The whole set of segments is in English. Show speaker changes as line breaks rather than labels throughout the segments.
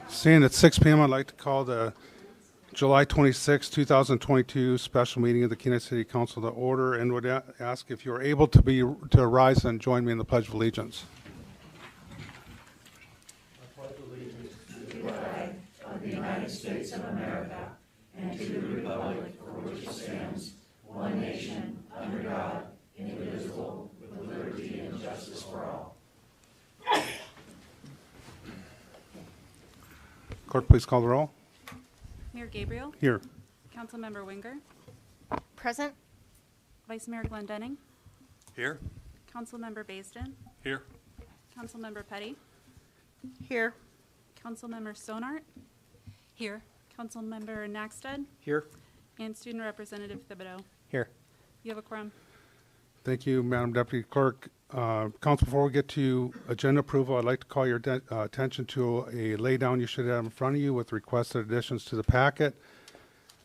Seeing at 6 p.m., I'd like to call the July 26, 2022 special meeting of the Kenai City Council to order, and would ask if you're able to rise and join me in the Pledge of Allegiance.
I pledge allegiance to the flag of the United States of America and to the republic for which it stands, one nation, under God, indivisible, with liberty and justice for all.
Clerk, please call the roll.
Mayor Gabriel.
Here.
Councilmember Winger.
Present.
Vice Mayor Glendenning.
Here.
Councilmember Baisden.
Here.
Councilmember Petty.
Here.
Councilmember Stonart. Here. Councilmember Naxted.
Here.
And Student Representative Thibodeau.
Here.
You have a quorum.
Thank you, Madam Deputy Clerk. Council, before we get to agenda approval, I'd like to call your attention to a laydown you should have in front of you with requested additions to the packet.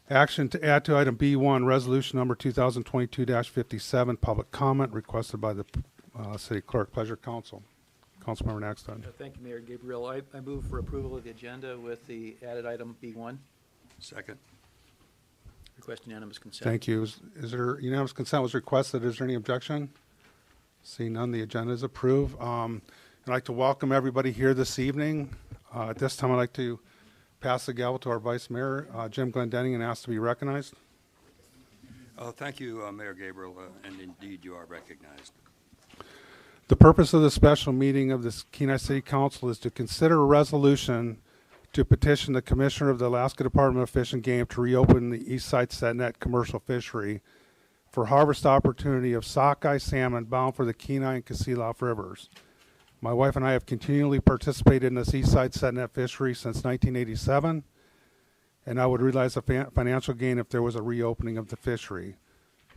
Action to add to item B1, resolution number 2022-57, public comment requested by the City Clerk. Pleasure, Council. Councilmember Naxted.
Thank you, Mayor Gabriel. I move for approval of the agenda with the added item B1.
Second.
Request unanimous consent.
Thank you. Is there unanimous consent was requested? Is there any objection? Seeing none, the agenda is approved. I'd like to welcome everybody here this evening. At this time, I'd like to pass the gavel to our Vice Mayor, Jim Glendenning, and ask to be recognized.
Thank you, Mayor Gabriel, and indeed you are recognized.
The purpose of the special meeting of the Kenai City Council is to consider a resolution to petition the Commissioner of the Alaska Department of Fish and Game to reopen the Eastside Setnet commercial fishery for harvest opportunity of sockeye salmon bound for the Kenai and Kasilof rivers. My wife and I have continually participated in this Eastside Setnet fishery since 1987, and I would realize a financial gain if there was a reopening of the fishery.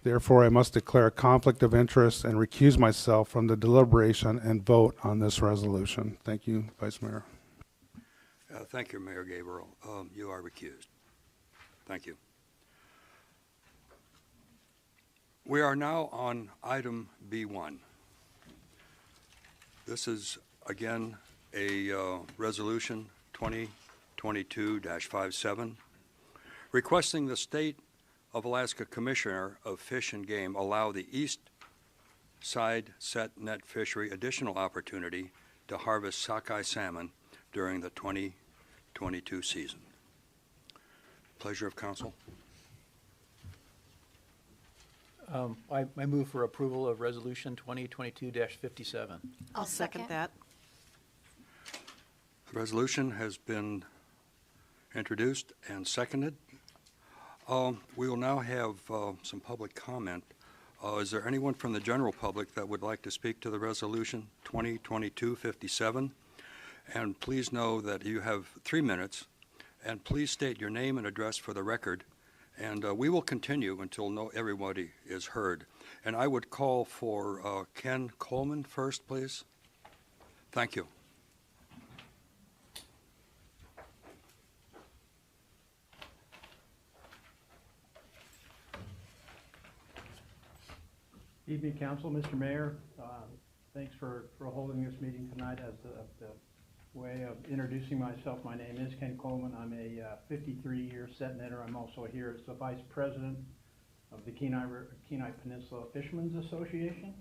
Therefore, I must declare a conflict of interest and recuse myself from the deliberation and vote on this resolution. Thank you, Vice Mayor.
Thank you, Mayor Gabriel. You are recused. Thank you. We are now on item B1. This is, again, a resolution 2022-57 requesting the State of Alaska Commissioner of Fish and Game allow the East Side Set Net Fishery additional opportunity to harvest sockeye salmon during the 2022 season. Pleasure of council.
I move for approval of resolution 2022-57.
I'll second that.
The resolution has been introduced and seconded. We will now have some public comment. Is there anyone from the general public that would like to speak to the resolution 2022-57? And please know that you have 3 minutes, and please state your name and address for the record. And we will continue until everybody is heard. And I would call for Ken Coleman first, please. Thank you.
Evening, Council. Mr. Mayor, thanks for holding this meeting tonight. As the way of introducing myself, my name is Ken Coleman. I'm a 53-year set netter. I'm also here as the Vice President of the Kenai Peninsula Fishermen's Association,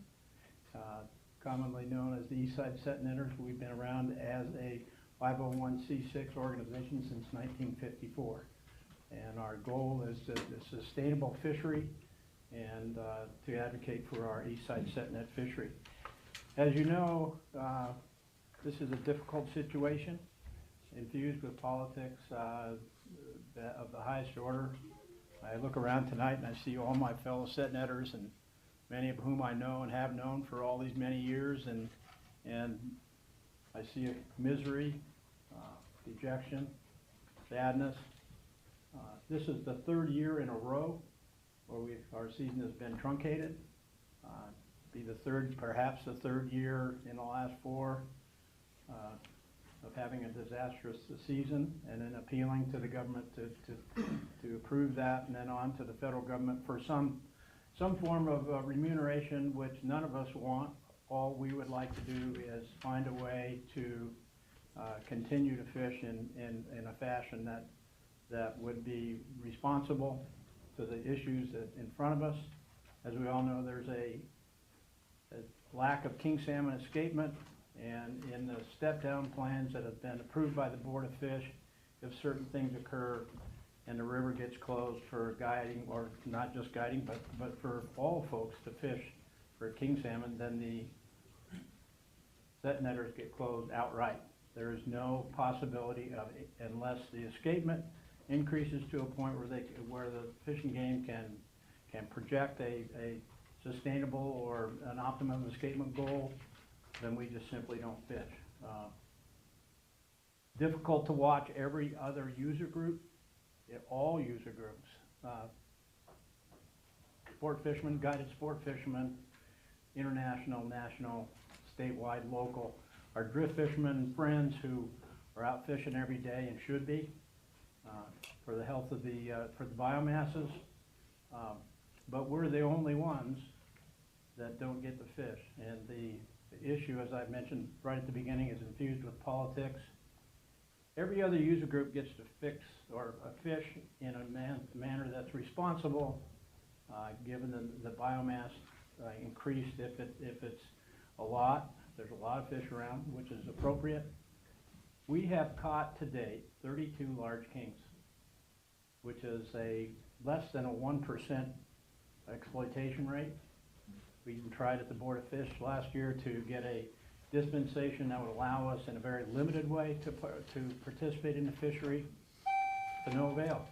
commonly known as the Eastside Set Netters. We've been around as a 501c6 organization since 1954. And our goal is the sustainable fishery and to advocate for our Eastside Set Net fishery. As you know, this is a difficult situation, infused with politics of the highest order. I look around tonight and I see all my fellow set netters, and many of whom I know and have known for all these many years, and I see a misery, dejection, sadness. This is the third year in a row where our season has been truncated. Be the third, perhaps the third year in the last 4 of having a disastrous season, and then appealing to the government to approve that, and then on to the federal government for some some form of remuneration, which none of us want. All we would like to do is find a way to continue to fish in a fashion that would be responsible to the issues that in front of us. As we all know, there's a lack of king salmon escapement, and in the step-down plans that have been approved by the Board of Fish, if certain things occur and the river gets closed for guiding, or not just guiding, but for all folks to fish for king salmon, then the set netters get closed outright. There is no possibility of, unless the escapement increases to a point where the Fish and Game can project a sustainable or an optimum escapement goal, then we just simply don't fish. Difficult to watch every other user group, all user groups. Sport fishermen, guided sport fishermen, international, national, statewide, local. Our drift fishermen friends who are out fishing every day and should be for the health of for the biomasses. But we're the only ones that don't get the fish. And the issue, as I mentioned right at the beginning, is infused with politics. Every other user group gets to fix or fish in a manner that's responsible, given the biomass increased if it's a lot. There's a lot of fish around, which is appropriate. We have caught to date 32 large kings, which is less than a 1% exploitation rate. We even tried at the Board of Fish last year to get a dispensation that would allow us in a very limited way to participate in the fishery, to no avail.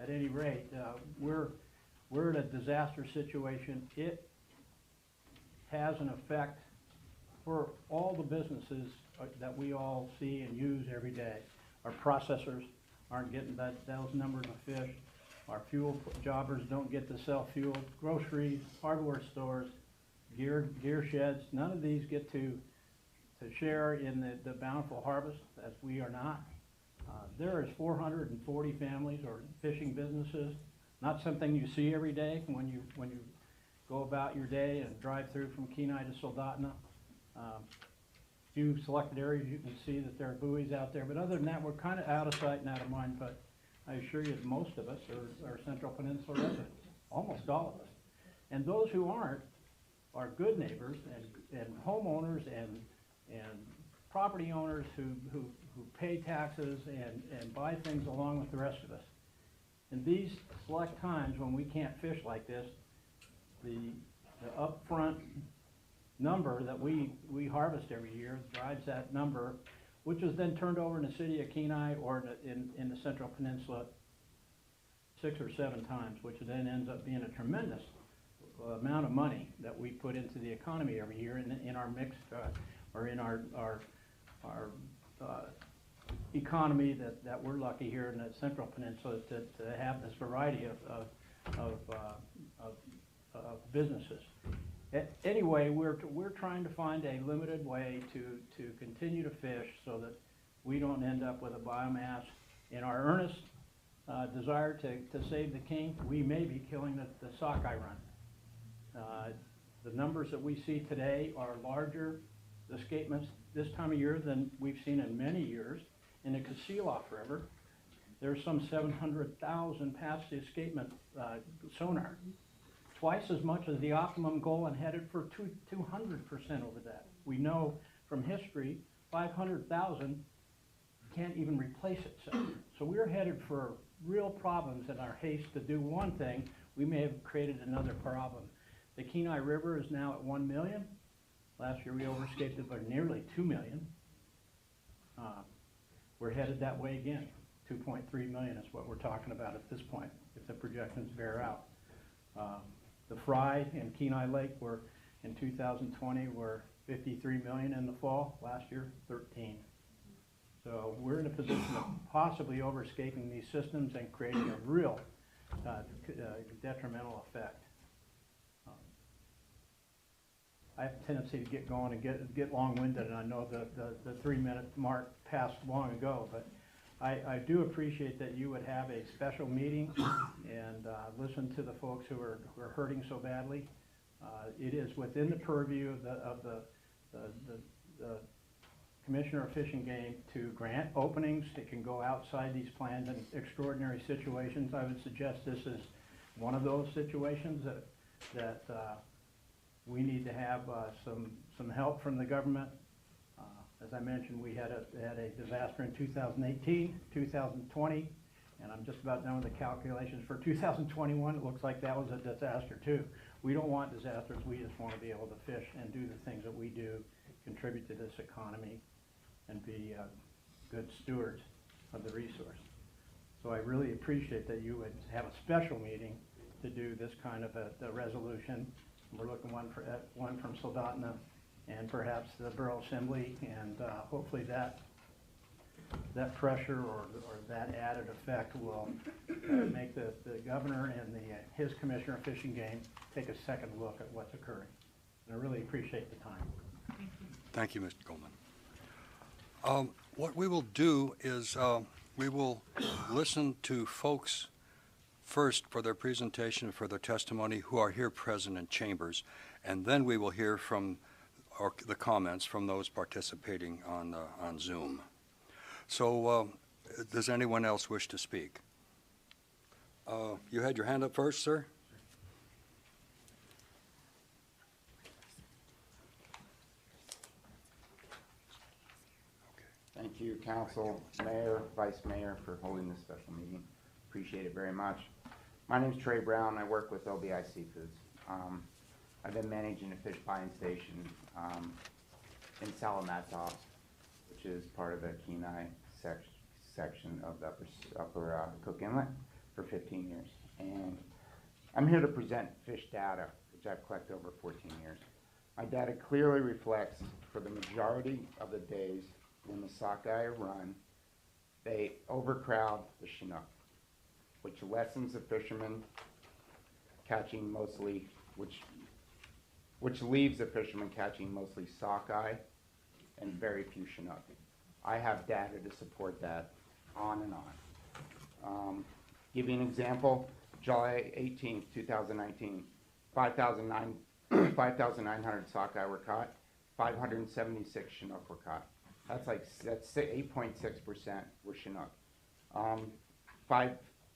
At any rate, we're in a disaster situation. It has an effect for all the businesses that we all see and use every day. Our processors aren't getting those numbers of fish. Our fuel jobbers don't get to sell fuel. Groceries, hardware stores, gear sheds, none of these get to share in the bountiful harvest, as we are not. There is 440 families or fishing businesses, not something you see every day when you go about your day and drive through from Kenai to Soldotna. Few selected areas you can see that there are buoys out there, but other than that, we're kind of out of sight and out of mind. But I assure you that most of us are Central Peninsula residents, almost all of us. And those who aren't are good neighbors and homeowners and property owners who pay taxes and buy things along with the rest of us. In these select times when we can't fish like this, the upfront number that we harvest every year drives that number, which is then turned over in the city of Kenai or in the Central Peninsula 6 or 7 times, which then ends up being a tremendous amount of money that we put into the economy every year in our mixed or in our economy that we're lucky here in the Central Peninsula to have this variety of businesses. Anyway, we're trying to find a limited way to continue to fish so that we don't end up with a biomass. In our earnest desire to save the king, we may be killing the sockeye run. The numbers that we see today are larger escapements this time of year than we've seen in many years. In the Kasilof River, there's some 700,000 past the escapement sonar. Twice as much as the optimum goal, and headed for 200% over that. We know from history, 500,000 can't even replace itself. So we're headed for real problems in our haste to do one thing. We may have created another problem. The Kenai River is now at 1 million. Last year we overscaped it by nearly 2 million. We're headed that way again. 2.3 million is what we're talking about at this point, if the projections bear out. The fry in Kenai Lake were, in 2020, were 53 million in the fall. Last year, 13. So we're in a position of possibly overscaping these systems and creating a real detrimental effect. I have a tendency to get going and get long-winded, and I know the 3-minute mark passed long ago, but I do appreciate that you would have a special meeting and listen to the folks who are hurting so badly. It is within the purview of the Commissioner of Fish and Game to grant openings. It can go outside these plans in extraordinary situations. I would suggest this is one of those situations that we need to have some help from the government. As I mentioned, we had a disaster in 2018, 2020, and I'm just about done with the calculations for 2021. It looks like that was a disaster too. We don't want disasters. We just want to be able to fish and do the things that we do, contribute to this economy, and be good stewards of the resource. So I really appreciate that you would have a special meeting to do this kind of a resolution. We're looking at one from Soldotna and perhaps the Borough Assembly, and hopefully that pressure or that added effect will make the governor and his Commissioner of Fish and Game take a second look at what's occurring. And I really appreciate the time.
Thank you, Mr. Coleman. What we will do is we will listen to folks first for their presentation, for their testimony, who are here present in chambers, and then we will hear from the comments from those participating on Zoom. So does anyone else wish to speak? You had your hand up first, sir?
Thank you, Council, Mayor, Vice Mayor, for holding this special meeting. Appreciate it very much. My name is Trey Brown. I work with LBI Seafoods. I've been managing a fish buying station in Salamanca, which is part of the Kenai section of the upper Cook Inlet, for 15 years. And I'm here to present fish data, which I've collected over 14 years. My data clearly reflects, for the majority of the days when the sockeye run, they overcrowd the Chinook, which lessens the fishermen catching mostly, which leaves the fishermen catching mostly sockeye and very few Chinook. I have data to support that, on and on. Give you an example, July 18th, 2019, 5,900 sockeye were caught, 576 Chinook were caught. That's 8.6% were Chinook.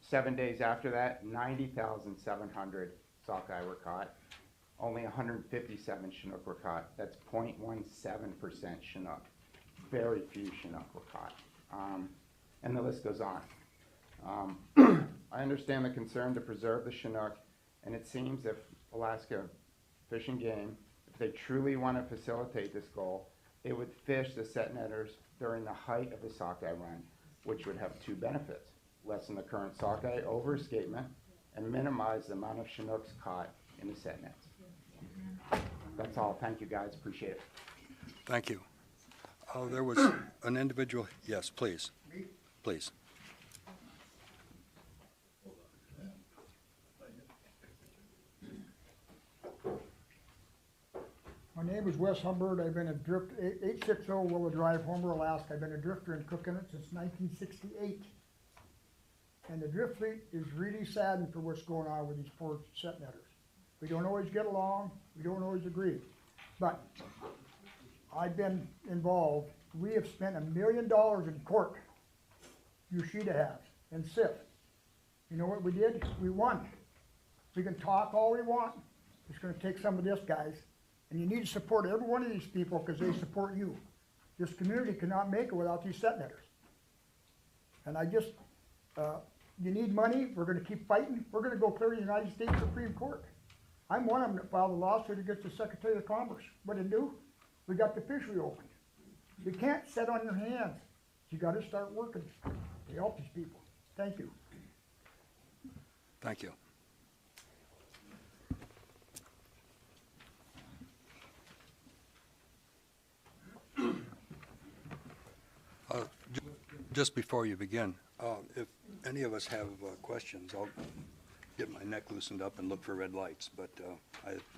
7 days after that, 90,700 sockeye were caught. Only 157 Chinook were caught. That's 0.17% Chinook. Very few Chinook were caught. And the list goes on. I understand the concern to preserve the Chinook, and it seems if Alaska Fish and Game, if they truly want to facilitate this goal, they would fish the set netters during the height of the sockeye run, which would have two benefits: lessen the current sockeye over escapement and minimize the amount of Chinooks caught in the set nets. That's all. Thank you, guys. Appreciate it.
Thank you. There was an individual. Yes, please. Please.
My name is Wes Humbert. I've been a drifter, 860 Willow Drive, Homer, Alaska. I've been a drifter in Cook Inlet since 1968. And the drift fleet is really saddened for what's going on with these poor set netters. We don't always get along. We don't always agree. But I've been involved. We have spent $1 million in court, Yoshida has, and SIF. You know what we did? We won. We can talk all we want. It's going to take some of this, guys. And you need to support every one of these people because they support you. This community cannot make it without these set netters. And I just, you need money, we're going to keep fighting. We're going to go clear the United States Supreme Court. I'm one of them that filed a lawsuit against the Secretary of Commerce. What did it do? We got the fishery opened. You can't sit on your hands. You got to start working to help these people. Thank you.
Thank you. Just before you begin, if any of us have questions, I'll get my neck loosened up and look for red lights, but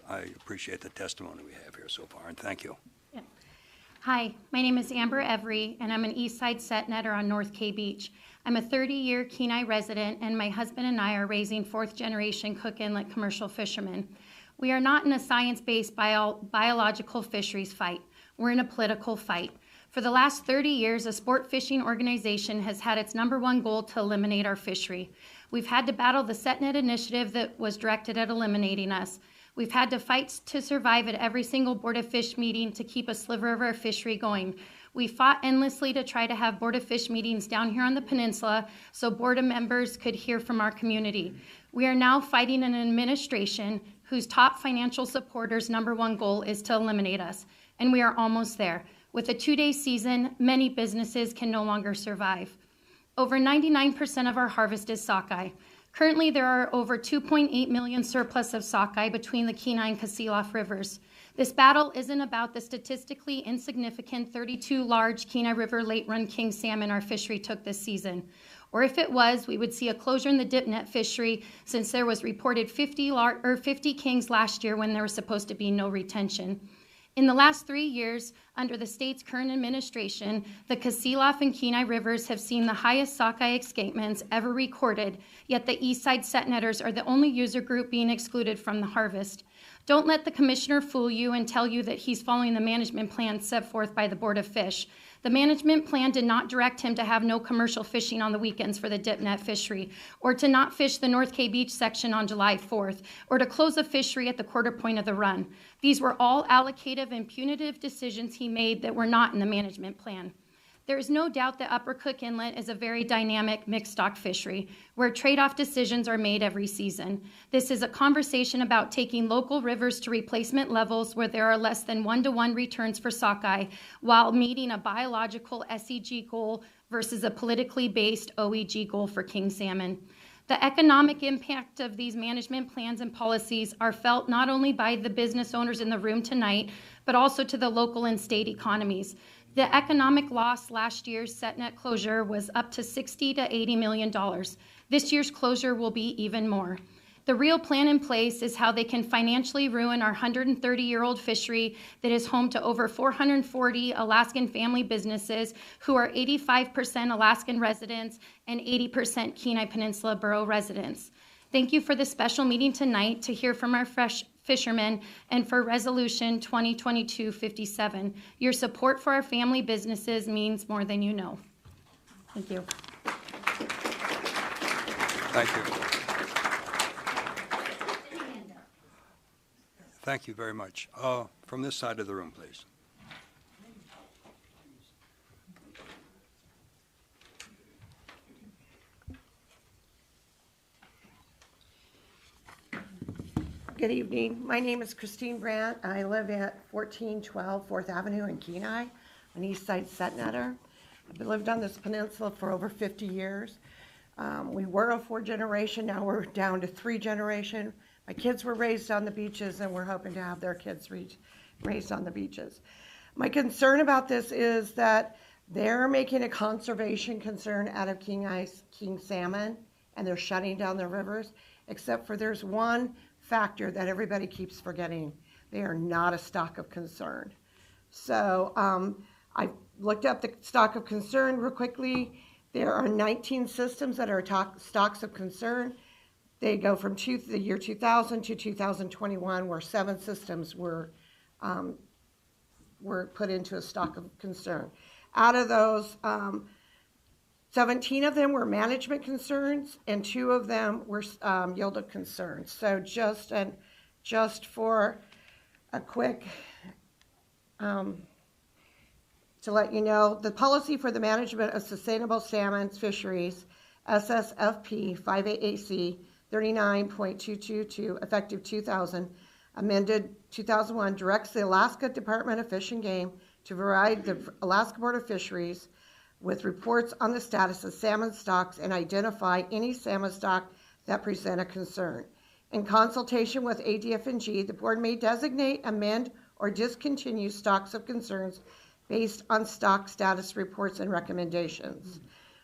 I appreciate the testimony we have here so far, and thank you.
Yeah. Hi, my name is Amber Every, and I'm an Eastside set netter on North K Beach. I'm a 30-year Kenai resident, and my husband and I are raising fourth-generation Cook Inlet commercial fishermen. We are not in a science-based biological fisheries fight. We're in a political fight. For the last 30 years, a sport fishing organization has had its #1 goal to eliminate our fishery. We've had to battle the SetNet initiative that was directed at eliminating us. We've had to fight to survive at every single Board of Fish meeting to keep a sliver of our fishery going. We fought endlessly to try to have Board of Fish meetings down here on the peninsula so Board of members could hear from our community. We are now fighting an administration whose top financial supporters' #1 goal is to eliminate us, and we are almost there. With a 2-day season, many businesses can no longer survive. Over 99% of our harvest is sockeye. Currently, there are over 2.8 million surplus of sockeye between the Kenai and Kasilof rivers. This battle isn't about the statistically insignificant 32 large Kenai River late-run king salmon our fishery took this season. Or if it was, we would see a closure in the dip net fishery since there was reported 50 kings last year when there was supposed to be no retention. In the last 3 years, under the state's current administration, the Kasilof and Kenai rivers have seen the highest sockeye escapements ever recorded, yet the Eastside set netters are the only user group being excluded from the harvest. Don't let the commissioner fool you and tell you that he's following the management plan set forth by the Board of Fish. The management plan did not direct him to have no commercial fishing on the weekends for the dip net fishery, or to not fish the North K Beach section on July 4th, or to close a fishery at the quarter point of the run. These were all allocative and punitive decisions he made that were not in the management plan. There is no doubt that Upper Cook Inlet is a very dynamic mixed stock fishery where trade-off decisions are made every season. This is a conversation about taking local rivers to replacement levels where there are less than 1-to-1 returns for sockeye while meeting a biological SEG goal versus a politically based OEG goal for king salmon. The economic impact of these management plans and policies are felt not only by the business owners in the room tonight, but also to the local and state economies. The economic loss last year's SetNet closure was up to $60 to $80 million. This year's closure will be even more. The real plan in place is how they can financially ruin our 130-year-old fishery that is home to over 440 Alaskan family businesses who are 85% Alaskan residents and 80% Kenai Peninsula Borough residents. Thank you for the special meeting tonight to hear from our fishermen and for Resolution 2022-57. Your support for our family businesses means more than you know. Thank you.
Thank you. Thank you very much. From this side of the room, please.
Good evening. My name is Christine Brandt. I live at 1412 4th Avenue in Kenai, an East Side set netter. I've lived on this peninsula for over 50 years. We were a 4-generation, now we're down to 3-generation. My kids were raised on the beaches, and we're hoping to have their kids raised on the beaches. My concern about this is that they're making a conservation concern out of king salmon, and they're shutting down the rivers, except for there's one factor that everybody keeps forgetting. They are not a stock of concern. So I looked up the stock of concern real quickly. There are 19 systems that are stocks of concern. They go from the year 2000 to 2021, where 7 systems were put into a stock of concern. Out of those, 17 of them were management concerns, and 2 of them were yield of concerns. So just for a quick, to let you know, the policy for the management of sustainable salmon fisheries, SSFP 58AC 39.222, effective 2000, amended 2001, directs the Alaska Department of Fish and Game to provide the Alaska Board of Fisheries with reports on the status of salmon stocks and identify any salmon stock that present a concern. In consultation with ADF&G, the board may designate, amend, or discontinue stocks of concerns based on stock status reports and recommendations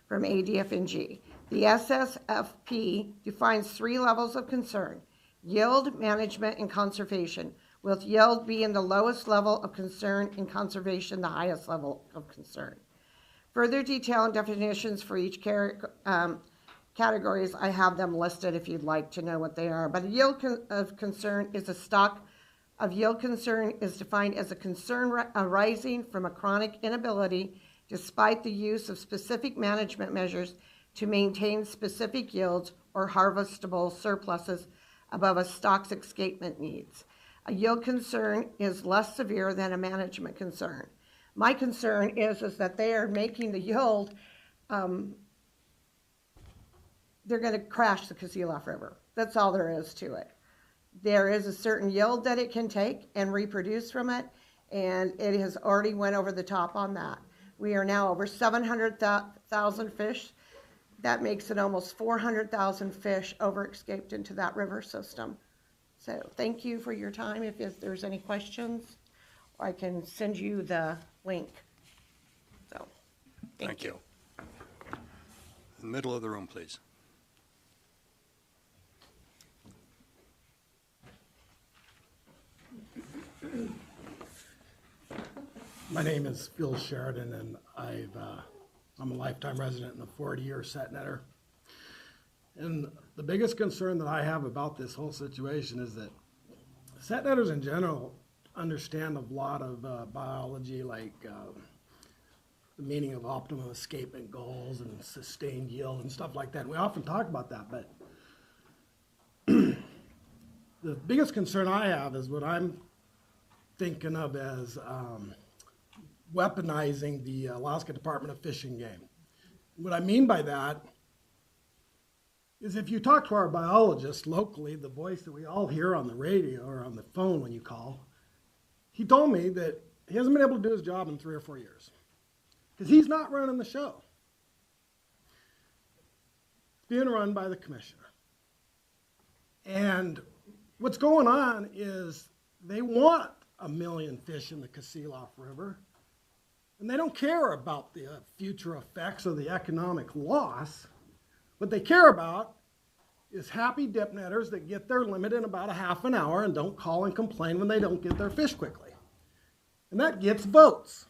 from ADF&G. The SSFP defines 3 levels of concern: yield, management, and conservation, with yield being the lowest level of concern and conservation the highest level of concern. Further detail and definitions for each categories, I have them listed if you'd like to know what they are. But a yield of concern is a stock of yield concern is defined as a concern arising from a chronic inability, despite the use of specific management measures, to maintain specific yields or harvestable surpluses above a stock's escapement needs. A yield concern is less severe than a management concern. My concern is that they are making the yield, they're going to crash the Kasilof River. That's all there is to it. There is a certain yield that it can take and reproduce from it, and it has already went over the top on that. We are now over 700,000 fish. That makes it almost 400,000 fish over-escaped into that river system. So thank you for your time. If there's any questions, I can send you the link. So, thank you.
In the middle of the room, please.
My name is Phil Sheridan, and I'm a lifetime resident and a 40-year set netter. And the biggest concern that I have about this whole situation is that set netters in general understand a lot of biology, like the meaning of optimum escapement goals and sustained yield and stuff like that. And we often talk about that, but the biggest concern I have is what I'm thinking of as weaponizing the Alaska Department of Fish and Game. What I mean by that is if you talk to our biologist locally, the voice that we all hear on the radio or on the phone when you call, he told me that he hasn't been able to do his job in 3 or 4 years because he's not running the show. It's being run by the commissioner. And what's going on is they want 1 million fish in the Kasilof River, and they don't care about the future effects or the economic loss. What they care about is happy dip netters that get their limit in about a half an hour and don't call and complain when they don't get their fish quickly. And that gets votes.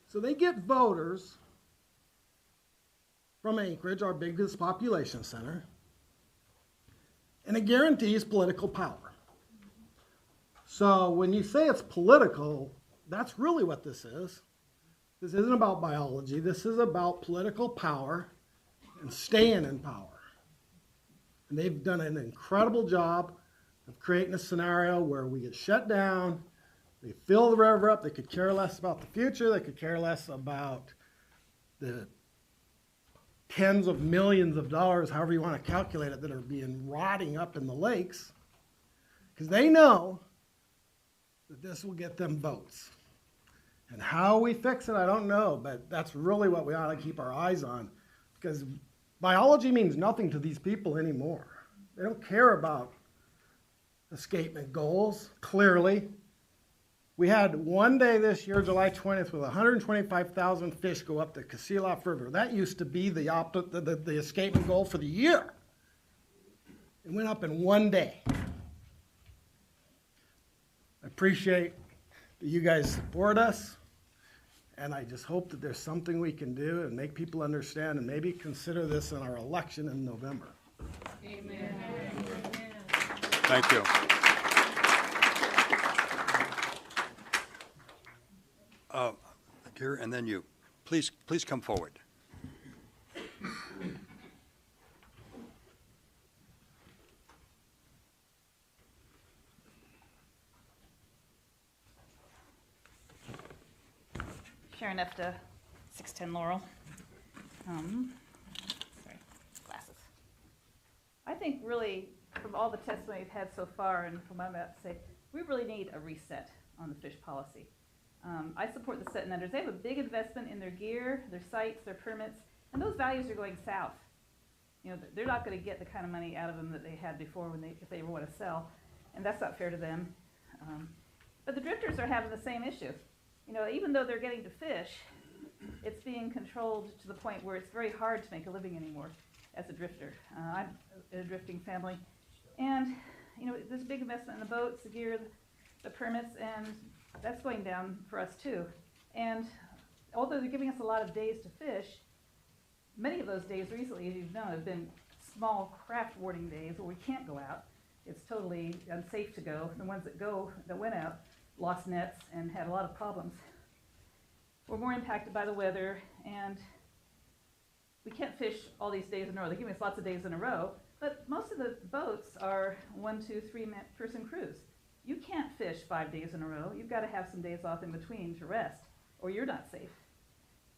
So they get voters from Anchorage, our biggest population center, and it guarantees political power. So when you say it's political, that's really what this is. This isn't about biology. This is about political power and staying in power. And they've done an incredible job of creating a scenario where we get shut down, they fill the river up, they could care less about the future, they could care less about the tens of millions of dollars, however you want to calculate it, that are being rotting up in the lakes, because they know that this will get them votes. And how we fix it, I don't know, but that's really what we ought to keep our eyes on, because biology means nothing to these people anymore. They don't care about escapement goals, clearly. We had one day this year, July 20th, with 125,000 fish go up the Kasilof River. That used to be the escapement goal for the year. It went up in one day. I appreciate that you guys support us, and I just hope that there's something we can do and make people understand and maybe consider this in our election in November.
Amen.
Thank you. Here, and then you. Please come forward.
Sharon Efta, 610 Laurel. Sorry, glasses. I think really, from all the testimony we've had so far, and from what I'm about to say, we really need a reset on the fish policy. I support the set netters. They have a big investment in their gear, their sites, their permits, and those values are going south. You know, they're not going to get the kind of money out of them that they had before if they ever want to sell, and that's not fair to them. But the drifters are having the same issue. You know, even though they're getting to fish, it's being controlled to the point where it's very hard to make a living anymore as a drifter. I'm in a drifting family, and you know, there's a big investment in the boats, the gear, the permits, and that's going down for us too. And although they're giving us a lot of days to fish, many of those days recently, as you've known, have been small craft warning days where we can't go out. It's totally unsafe to go. The ones that went out, lost nets and had a lot of problems. We're more impacted by the weather, and we can't fish all these days in a row. They're giving us lots of days in a row, but most of the boats are 1, 2, 3 person crews. You can't fish 5 days in a row. You've got to have some days off in between to rest, or you're not safe.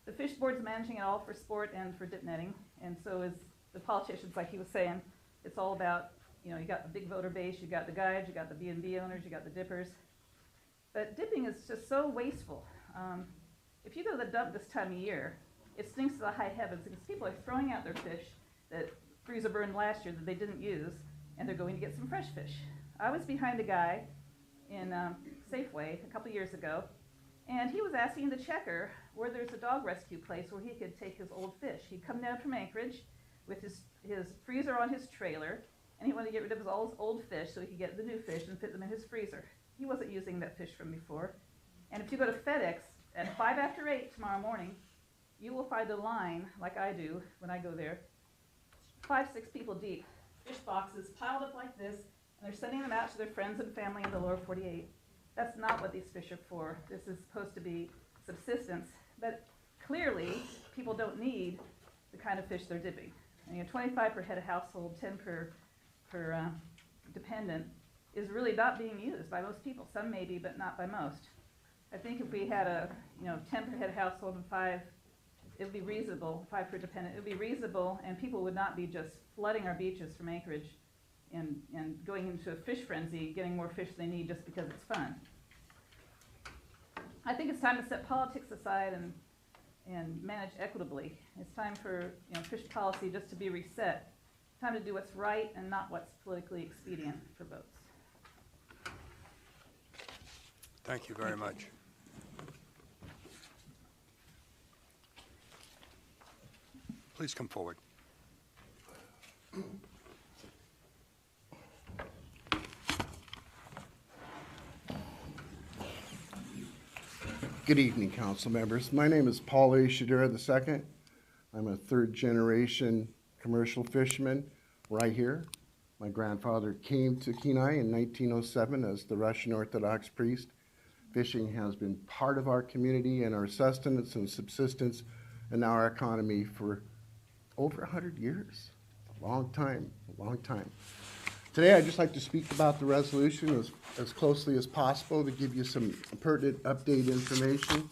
The fish board's managing it all for sport and for dip netting, and so is the politicians, like he was saying. It's all about, you know, you got the big voter base, you got the guides, you got the B&B owners, you got the dippers. But dipping is just so wasteful. If you go to the dump this time of year, it stinks to the high heavens because people are throwing out their fish that freezer burned last year that they didn't use, and they're going to get some fresh fish. I was behind a guy in Safeway a couple years ago, and he was asking the checker where there's a dog rescue place where he could take his old fish. He'd come down from Anchorage with his freezer on his trailer, and he wanted to get rid of his old fish so he could get the new fish and fit them in his freezer. He wasn't using that fish from before. And if you go to FedEx at 5 after 8 tomorrow morning, you will find a line, like I do when I go there, 5, 6 people deep, fish boxes piled up like this, and they're sending them out to their friends and family in the lower 48. That's not what these fish are for. This is supposed to be subsistence, but clearly people don't need the kind of fish they're dipping. And, you know, 25 per head of household, 10 per dependent is really not being used by most people. Some maybe, but not by most. I think if we had a, 10 per head of household and 5, it would be reasonable, 5 per dependent, it would be reasonable, and people would not be just flooding our beaches from Anchorage and going into a fish frenzy, getting more fish than they need just because it's fun. I think it's time to set politics aside and manage equitably. It's time for fish policy just to be reset. It's time to do what's right and not what's politically expedient for boats.
Thank you very much. Please come forward.
Good evening, council members. My name is Paul A. Shadura II. I'm a third-generation commercial fisherman right here. My grandfather came to Kenai in 1907 as the Russian Orthodox priest. Fishing has been part of our community and our sustenance and subsistence and our economy for over 100 years. A long time, a long time. Today, I'd just like to speak about the resolution as closely as possible to give you some pertinent update information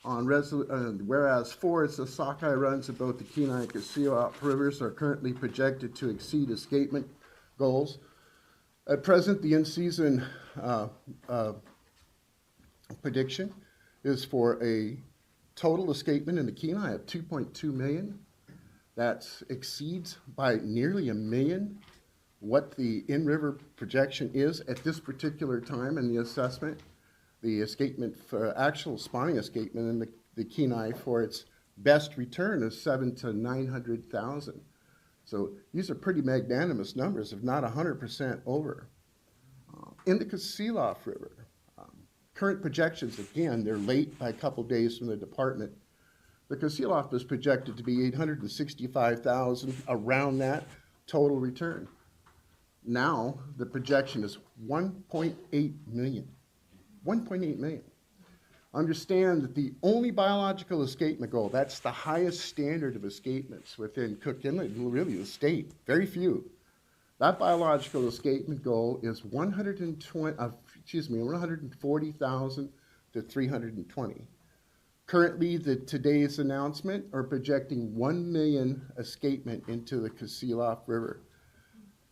on whereas forests of sockeye runs at both the Kenai and Cassiope rivers are currently projected to exceed escapement goals. At present, the in-season prediction is for a total escapement in the Kenai of 2.2 million. That exceeds by nearly 1 million what the in-river projection is at this particular time in the assessment. The escapement for actual spawning escapement in the Kenai for its best return is 700,000 to 900,000. So these are pretty magnanimous numbers, if not 100% over. In the Cassiope River, current projections, again, they're late by a couple days from the department. The Cassiope is projected to be 865,000, around that total return. Now, the projection is 1.8 million. 1.8 million. Understand that the only biological escapement goal, that's the highest standard of escapements within Cook Inlet, really the state, very few. That biological escapement goal is 140,000 to 320. Currently, today's announcement are projecting 1 million escapement into the Cassiope River.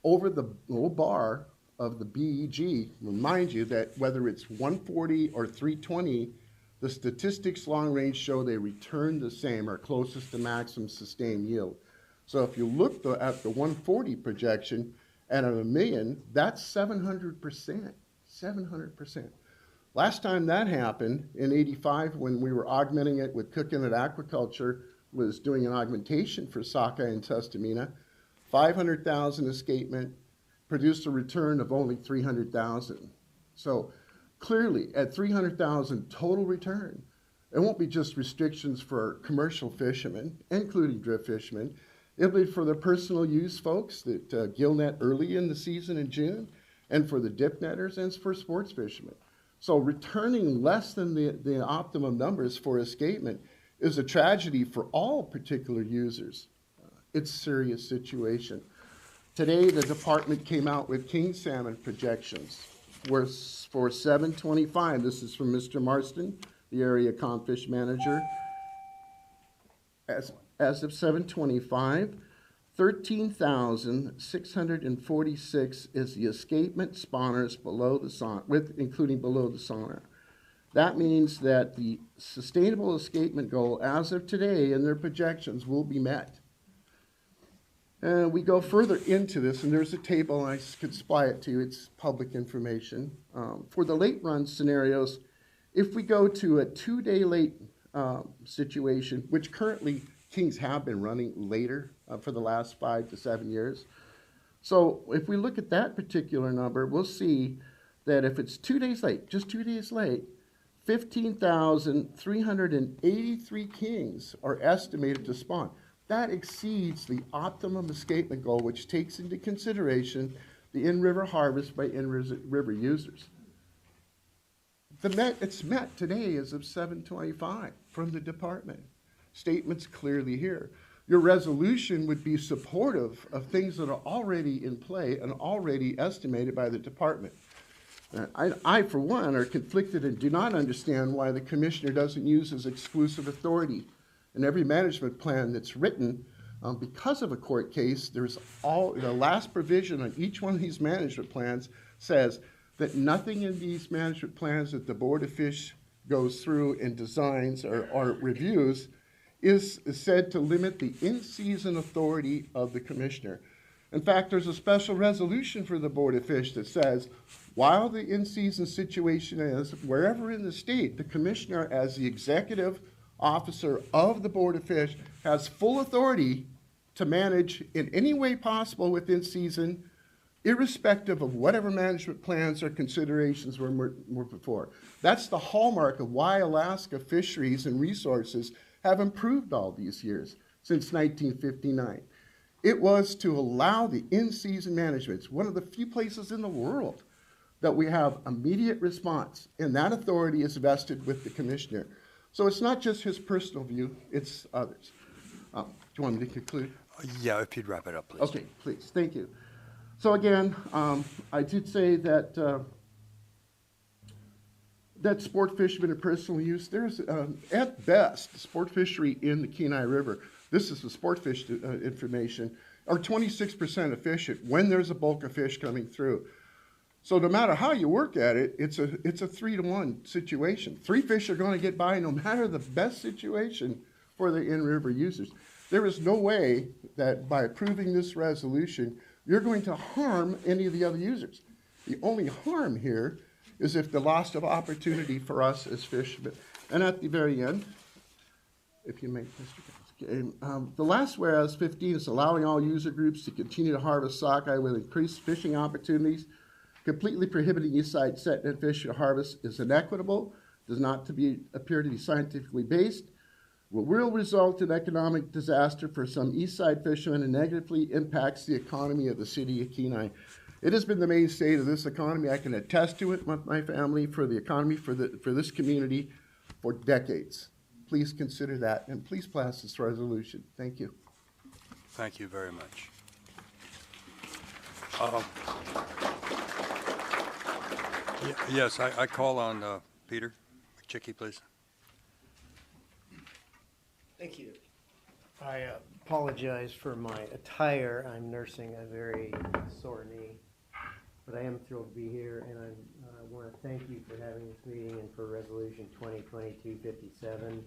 Over the low bar of the BEG, remind you that whether it's 140 or 320, the statistics long range show they return the same or closest to maximum sustained yield. So if you look at the 140 projection and at 1 million, that's 700%. 700%. Last time that happened in '85 when we were augmenting it with Cook Inlet Aquaculture was doing an augmentation for sockeye and tustumena, 500,000 escapement produced a return of only 300,000. So clearly, at 300,000 total return, it won't be just restrictions for commercial fishermen, including drift fishermen. It'll be for the personal use folks that gill net early in the season in June, and for the dip netters, and for sports fishermen. So returning less than the optimum numbers for escapement is a tragedy for all particular users. It's a serious situation. Today, the department came out with king salmon projections for 725. This is from Mr. Marston, the area comfish manager. As of 725, 13,646 is the escapement spawners below the sonar, including below the sonar. That means that the sustainable escapement goal as of today in their projections will be met. And we go further into this, and there's a table, I could supply it to you, it's public information. For the late run scenarios, if we go to a 2-day late situation, which currently kings have been running later for the last 5 to 7 years. So if we look at that particular number, we'll see that if it's 2 days late, just 2 days late, 15,383 kings are estimated to spawn. That exceeds the optimum escapement goal, which takes into consideration the in-river harvest by in-river users. It's met today as of 725 from the department. Statements clearly here. Your resolution would be supportive of things that are already in play and already estimated by the department. I, for one, are conflicted and do not understand why the commissioner doesn't use his exclusive authority. In every management plan that's written, because of a court case, there's the last provision on each one of these management plans says that nothing in these management plans that the Board of Fish goes through and designs or reviews is said to limit the in-season authority of the commissioner. In fact, there's a special resolution for the Board of Fish that says, while the in-season situation is wherever in the state, the commissioner, as the executive officer of the Board of Fish, has full authority to manage in any way possible within season, irrespective of whatever management plans or considerations were before. That's the hallmark of why Alaska fisheries and resources have improved all these years, since 1959. It was to allow the in-season management. It's one of the few places in the world that we have immediate response, and that authority is vested with the commissioner. So it's not just his personal view, it's others. Do you want me to conclude?
Yeah, if you'd wrap it up, please.
Okay, please, thank you. So again, I did say that that sport fishermen and personal use, there's at best, sport fishery in the Kenai River, this is the sport fish information, are 26% efficient when there's a bulk of fish coming through. So no matter how you work at it, it's a 3-to-1 situation. 3 fish are going to get by no matter the best situation for the in-river users. There is no way that by approving this resolution, you're going to harm any of the other users. The only harm here is if the loss of opportunity for us as fishermen. And at the very end, if you may, Mr. Gaines, the last whereas 15 is allowing all user groups to continue to harvest sockeye with increased fishing opportunities. Completely prohibiting east-side set net fish to harvest is inequitable, does not appear to be scientifically based, will result in economic disaster for some east-side fishermen and negatively impacts the economy of the city of Kenai. It has been the mainstay of this economy. I can attest to it with my family, for the economy, for this community for decades. Please consider that, and please pass this resolution. Thank you.
Thank you very much. Yes, I call on Peter McChickey, please.
Thank you. I apologize for my attire. I'm nursing a very sore knee, but I am thrilled to be here, and I want to thank you for having this meeting and for Resolution 2022-57.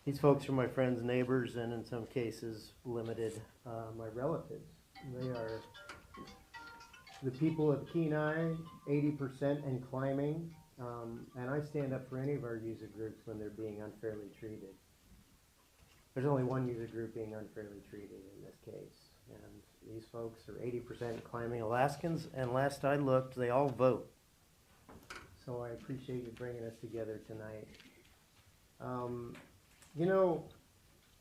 These folks are my friends, neighbors, and in some cases, limited, my relatives. They are the people of Kenai, 80% and climbing, and I stand up for any of our user groups when they're being unfairly treated. There's only one user group being unfairly treated in this case. And these folks are 80% climbing Alaskans, and last I looked, they all vote. So I appreciate you bringing us together tonight. You know,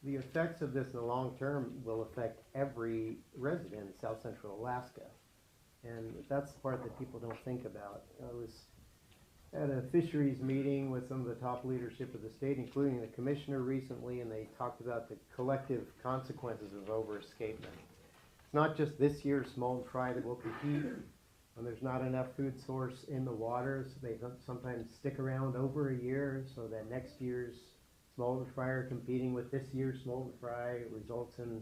the effects of this in the long term will affect every resident in South Central Alaska. And that's the part that people don't think about. I was at a fisheries meeting with some of the top leadership of the state, including the commissioner recently, and they talked about the collective consequences of overescapement. It's not just this year's smolt and fry that will compete. When there's not enough food source in the waters, they sometimes stick around over a year, so that next year's smolt and fry are competing with this year's smolt and fry. It results in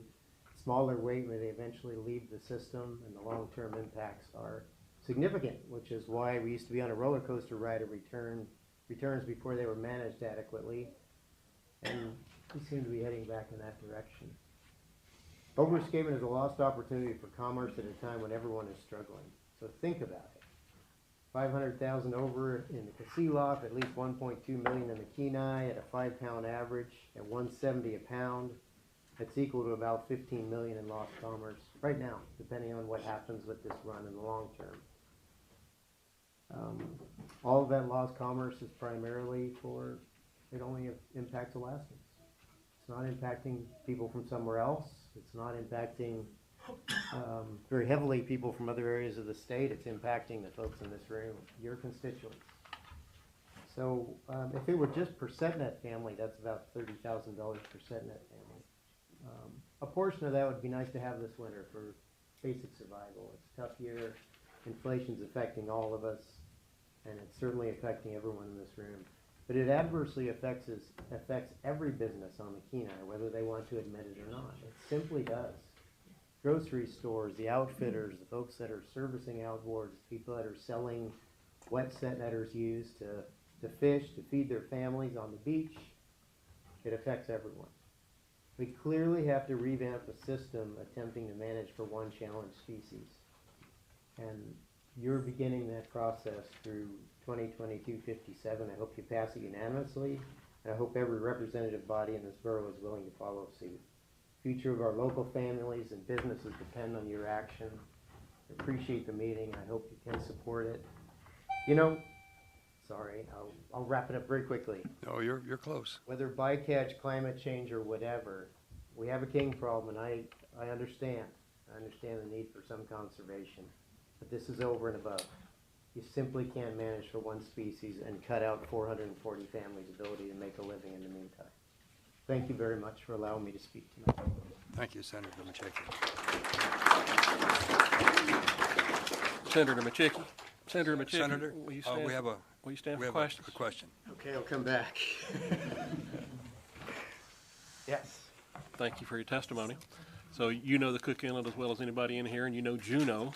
smaller weight when they eventually leave the system, and the long-term impacts are significant, which is why we used to be on a roller coaster ride of returns before they were managed adequately, and we seem to be heading back in that direction. Overescapement is a lost opportunity for commerce at a time when everyone is struggling. So think about it. 500,000 over in the Kasilof, at least 1.2 million in the Kenai at a 5-pound average at 170 a pound. That's equal to about 15 million in lost commerce right now, depending on what happens with this run in the long term. All of that lost commerce is primarily it only impacts Alaskans. It's not impacting people from somewhere else. It's not impacting very heavily people from other areas of the state. It's impacting the folks in this room, your constituents. So if it were just per SetNet family, that's about $30,000 per SetNet family. A portion of that would be nice to have this winter for basic survival. It's a tough year. Inflation's affecting all of us, and it's certainly affecting everyone in this room. But it adversely affects every business on the Kenai, whether they want to admit it or not. It simply does. Grocery stores, the outfitters, the folks that are servicing outboards, people that are selling wet set netters used to fish, to feed their families on the beach, it affects everyone. We clearly have to revamp a system attempting to manage for one challenged species. And you're beginning that process through 2022-57. I hope you pass it unanimously, and I hope every representative body in this borough is willing to follow suit. The future of our local families and businesses depend on your action. I appreciate the meeting. I hope you can support it. You know, sorry, I'll wrap it up very quickly.
No, you're close.
Whether bycatch, climate change, or whatever, we have a king problem, and I understand. I understand the need for some conservation. But this is over and above. You simply can't manage for one species and cut out 440 families' ability to make a living in the meantime. Thank you very much for allowing me to speak tonight.
Thank you, Senator Macheki.
Senator Macheki. Senator Macheki,
Senator,
will you stand,
we have
will you stand for questions?
A question.
Okay, I'll come back. Yes.
Thank you for your testimony. So you know the Cook Inlet as well as anybody in here, and you know Juneau.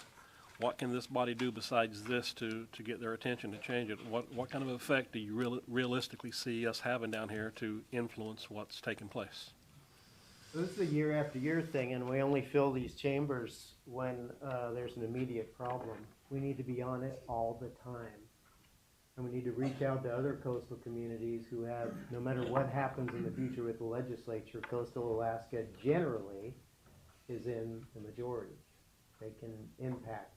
What can this body do besides this to get their attention to change it? What kind of effect do you realistically see us having down here to influence what's taking place?
This is a year after year thing, and we only fill these chambers when there's an immediate problem. We need to be on it all the time. And we need to reach out to other coastal communities who have, no matter what happens in the future with the legislature, coastal Alaska generally is in the majority. They can impact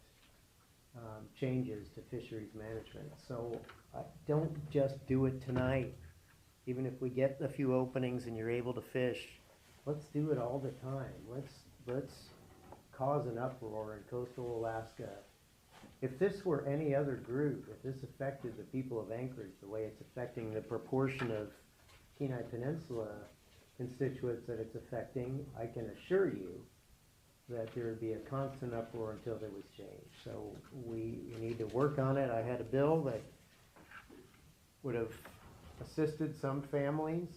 changes to fisheries management. So don't just do it tonight. Even if we get a few openings and you're able to fish, let's do it all the time. Let's cause an uproar in coastal Alaska. If this were any other group, if this affected the people of Anchorage the way it's affecting the proportion of Kenai Peninsula constituents that it's affecting, I can assure you that there would be a constant uproar until there was change. So we need to work on it. I had a bill that would have assisted some families.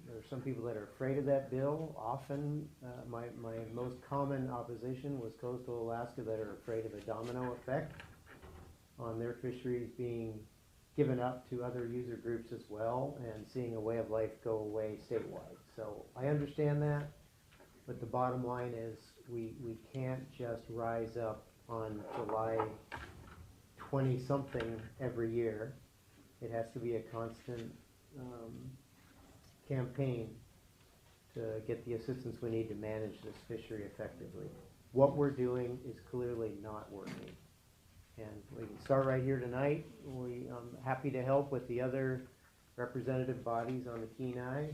There are some people that are afraid of that bill. Often, my most common opposition was coastal Alaska that are afraid of a domino effect on their fisheries being given up to other user groups as well, and seeing a way of life go away statewide. So I understand that, but the bottom line is we can't just rise up on July 20-something every year. It has to be a constant campaign to get the assistance we need to manage this fishery effectively. What we're doing is clearly not working. And we can start right here tonight. I'm happy to help with the other representative bodies on the Kenai.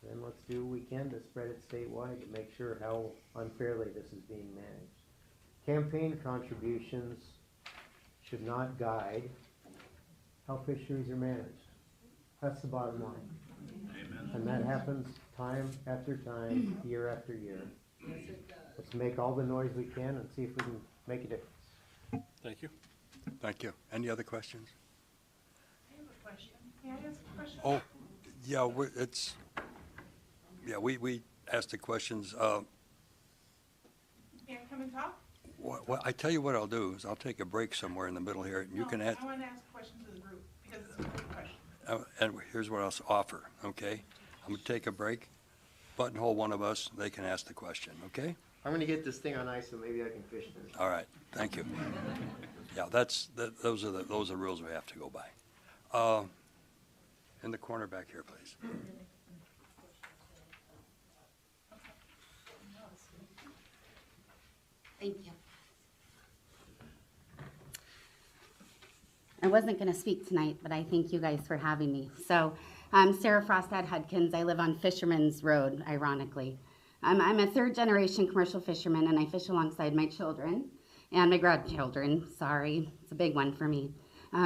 Then let's do what we can to spread it statewide to make sure how unfairly this is being managed. Campaign contributions should not guide how fisheries are managed. That's the bottom line. Amen. And that happens time after time, year after year. Let's make all the noise we can and see if we can make a difference.
Thank you.
Thank you. Any other questions?
I have a question. May I ask a question?
Oh, yeah, we asked the questions.
May I come and talk?
Well, I tell you what I'll do is I'll take a break somewhere in the middle here, and you can ask.
I want to ask a question to the group because it's a good question.
And here's what I'll offer, okay? I'm gonna take a break, buttonhole one of us, they can ask the question, okay?
I'm gonna get this thing on ice so maybe I can fish this.
All right, thank you. Yeah, those are the rules we have to go by. In the corner back here, please.
Thank you. I wasn't going to speak tonight, but I thank you guys for having me. So I'm Sarah Frostad Hudkins. I live on Fisherman's Road, ironically. I'm a third-generation commercial fisherman, and I fish alongside my children and my grandchildren. Sorry, it's a big one for me.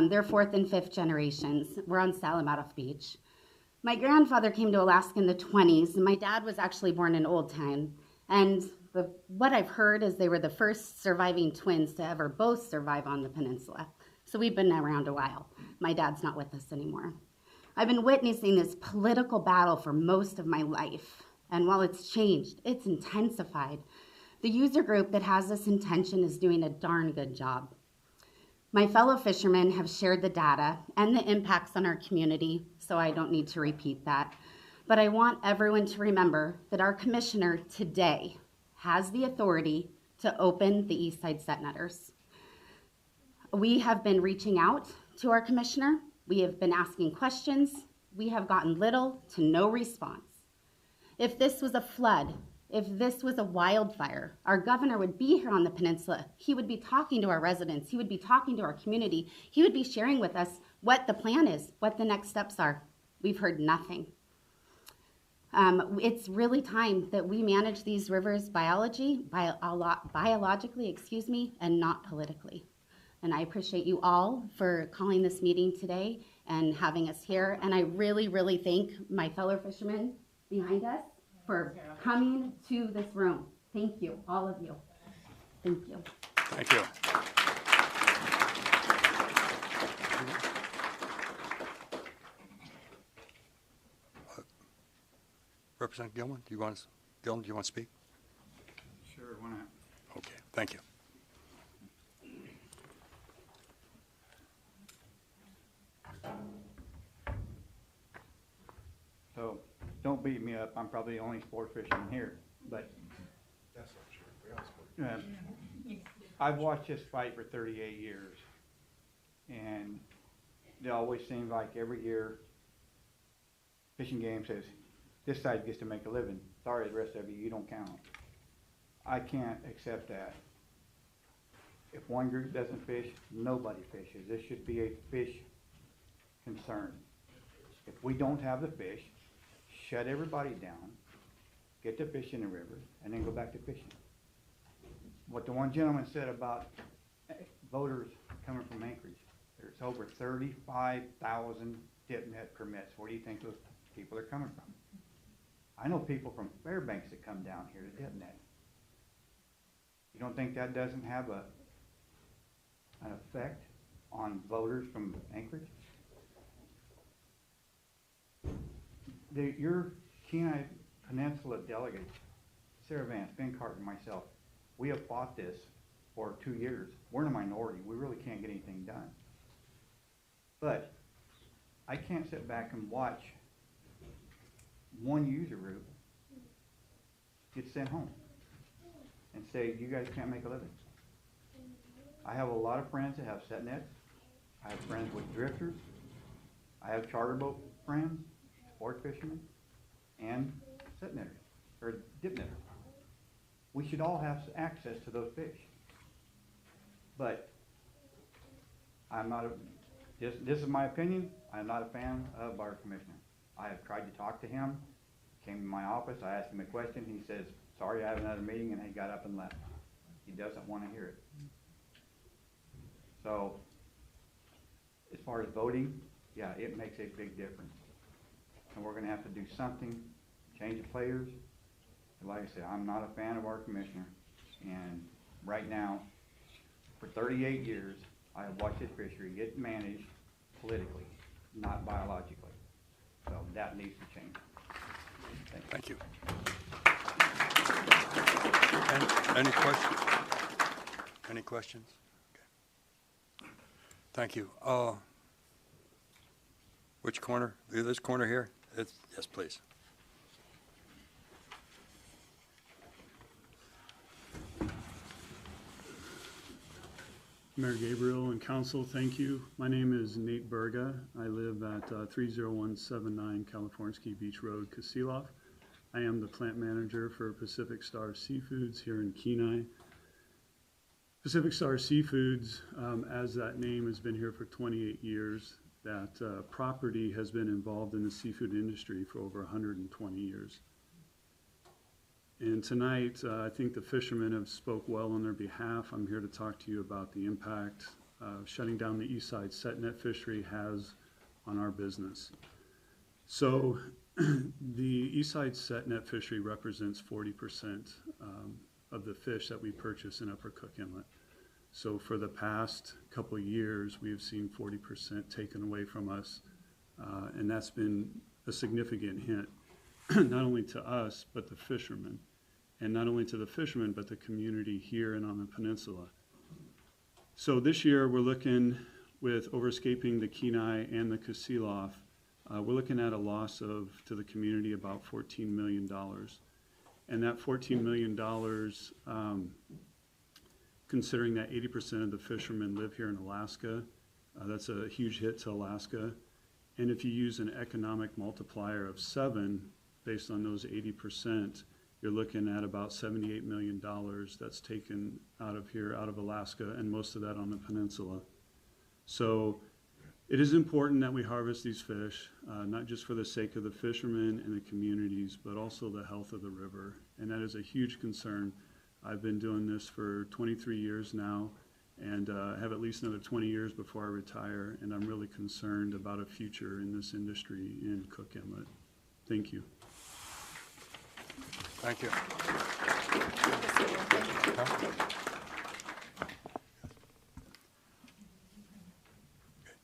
They're fourth and fifth generations. We're on Salamatoff Beach. My grandfather came to Alaska in the 1920s, and my dad was actually born in Old Town. And what I've heard is they were the first surviving twins to ever both survive on the peninsula. So we've been around a while. My dad's not with us anymore. I've been witnessing this political battle for most of my life. And while it's changed, it's intensified. The user group that has this intention is doing a darn good job. My fellow fishermen have shared the data and the impacts on our community, so I don't need to repeat that. But I want everyone to remember that our commissioner today has the authority to open the Eastside Set Netters. We have been reaching out to our commissioner. We have been asking questions. We have gotten little to no response. If this was a flood, if this was a wildfire, our governor would be here on the peninsula. He would be talking to our residents. He would be talking to our community. He would be sharing with us what the plan is, what the next steps are. We've heard nothing. It's really time that we manage these rivers biologically, and not politically. And I appreciate you all for calling this meeting today and having us here. And I really, really thank my fellow fishermen behind us for coming to this room. Thank you, all of you. Thank you.
Thank you. Representative Gilman, do you want to speak?
Sure, why not?
Okay, thank you.
So, don't beat me up. I'm probably the only sport fisherman here, but
That's not true. We all sport.
I've watched this fight for 38 years, and it always seems like every year, Fishing Game says, this side gets to make a living. Sorry, the rest of you don't count. I can't accept that. If one group doesn't fish, nobody fishes. This should be a fish concern. If we don't have the fish, shut everybody down, get the fish in the river, and then go back to fishing. What the one gentleman said about voters coming from Anchorage, there's over 35,000 dip net permits. Where do you think those people are coming from? I know people from Fairbanks that come down here to dip net. You don't think that doesn't have an effect on voters from Anchorage? Your Kenai Peninsula delegates, Sarah Vance, Ben Carter, and myself, we have fought this for 2 years. We're in a minority. We really can't get anything done. But I can't sit back and watch one user group get sent home and say, you guys can't make a living. I have a lot of friends that have set nets. I have friends with drifters. I have charter boat friends, sport fishermen, and set netters. we should all have access to those fish. But I'm not, this is my opinion, I'm not a fan of our commissioner. I have tried to talk to him, came to my office, I asked him a question, he says, sorry, I have another meeting, and he got up and left. He doesn't want to hear it. So, as far as voting, yeah, it makes a big difference. And we're gonna have to do something, change the players. And like I said, I'm not a fan of our commissioner, and right now, for 38 years, I have watched this fishery get managed politically, not biologically. So that needs to change.
Thank you. Any questions? Any questions? Okay. Thank you. Which corner? This corner here? Yes, please.
Mayor Gabriel and council, thank you. My name is Nate Berga. I live at 30179 California Beach Road, Kasilof. I am the plant manager for Pacific Star Seafoods here in Kenai. Pacific Star Seafoods, as that name, has been here for 28 years. That property has been involved in the seafood industry for over 120 years. And tonight, I think the fishermen have spoke well on their behalf. I'm here to talk to you about the impact shutting down the east side set net fishery has on our business. So the east side set net fishery represents 40% of the fish that we purchase in Upper Cook Inlet. So for the past couple of years, we have seen 40% taken away from us, and that's been a significant hit, not only to us, but the fishermen. And not only to the fishermen, but the community here and on the peninsula. So this year, we're looking, with overscaping the Kenai and the Kasilof, we're looking at a loss of, to the community, about $14 million. And that $14 million, considering that 80% of the fishermen live here in Alaska, that's a huge hit to Alaska. And if you use an economic multiplier of 7, based on those 80%, you're looking at about $78 million that's taken out of here, out of Alaska, and most of that on the peninsula. So it is important that we harvest these fish, not just for the sake of the fishermen and the communities, but also the health of the river. And that is a huge concern. I've been doing this for 23 years now, and have at least another 20 years before I retire, and I'm really concerned about a future in this industry in Cook Inlet. Thank you.
Thank you.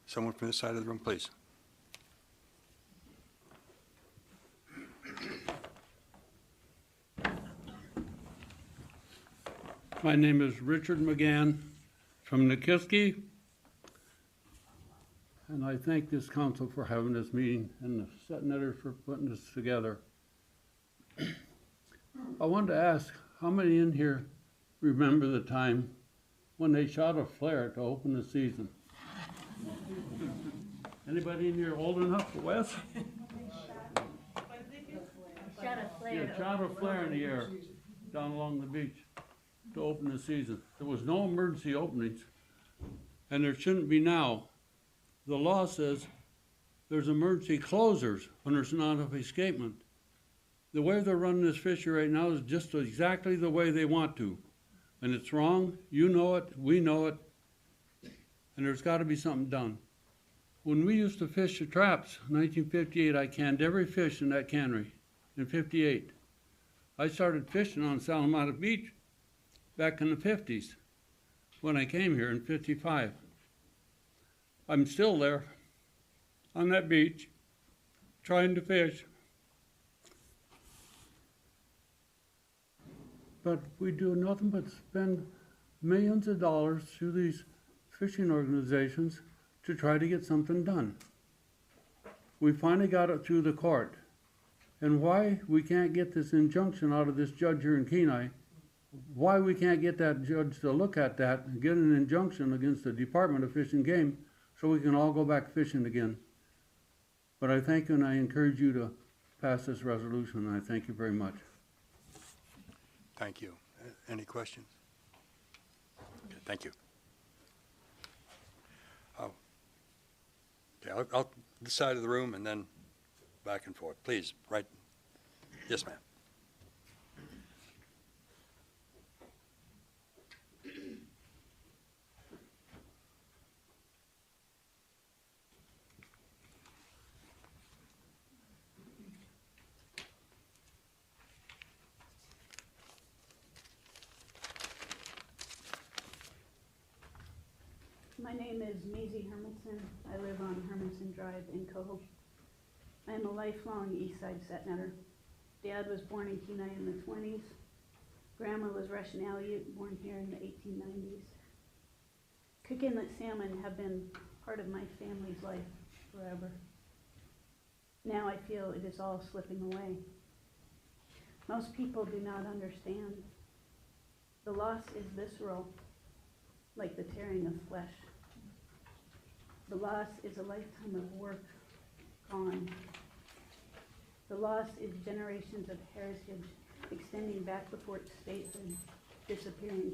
Someone from this side of the room, please.
My name is Richard McGann from Nikiski, and I thank this council for having this meeting and the set netters for putting this together. I wanted to ask, how many in here remember the time when they shot a flare to open the season? Anybody in here old enough, Wes?
Shot a flare.
Yeah, shot a flare in the air down along the beach to open the season. There was no emergency openings, and there shouldn't be now. The law says there's emergency closers when there's not enough escapement. The way they're running this fishery right now is just exactly the way they want to. And it's wrong, you know it, we know it, and there's gotta be something done. When we used to fish the traps in 1958, I canned every fish in that cannery in 58. I started fishing on Salamata Beach back in the 50s when I came here in 55. I'm still there on that beach trying to fish. But we do nothing but spend millions of dollars through these fishing organizations to try to get something done. We finally got it through the court. And why we can't get this injunction out of this judge here in Kenai, why we can't get that judge to look at that and get an injunction against the Department of Fish and Game so we can all go back fishing again. But I thank you and I encourage you to pass this resolution, and I thank you very much.
Thank you. Any questions? Okay, thank you. Okay, I'll this side of the room and then back and forth. Please, right. Yes, ma'am.
My name is Maisie Hermanson. I live on Hermanson Drive in Coho. I am a lifelong East Side Setnetter. Dad was born in Kenai in the 20s. Grandma was Russian Aleut, born here in the 1890s. Cook Inlet salmon have been part of my family's life forever. Now I feel it is all slipping away. Most people do not understand. The loss is visceral, like the tearing of flesh. The loss is a lifetime of work gone. The loss is generations of heritage extending back before its statehood, disappearing.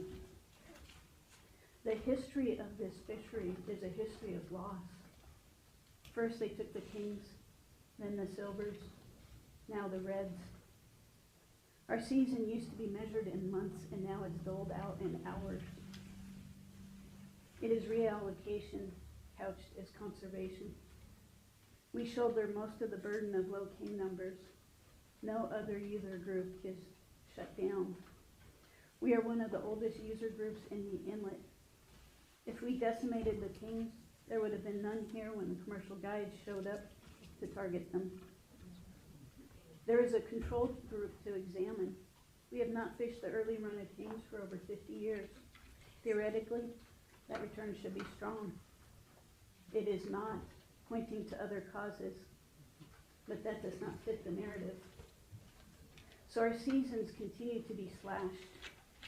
The history of this fishery is a history of loss. First they took the kings, then the silvers, now the reds. Our season used to be measured in months, and now it's doled out in hours. It is reallocation, couched as conservation. We shoulder most of the burden of low king numbers. No other user group is shut down. We are one of the oldest user groups in the inlet. If we decimated the kings, there would have been none here when the commercial guides showed up to target them. There is a control group to examine. We have not fished the early run of kings for over 50 years. Theoretically, that return should be strong. It is not, pointing to other causes, but that does not fit the narrative. So our seasons continue to be slashed,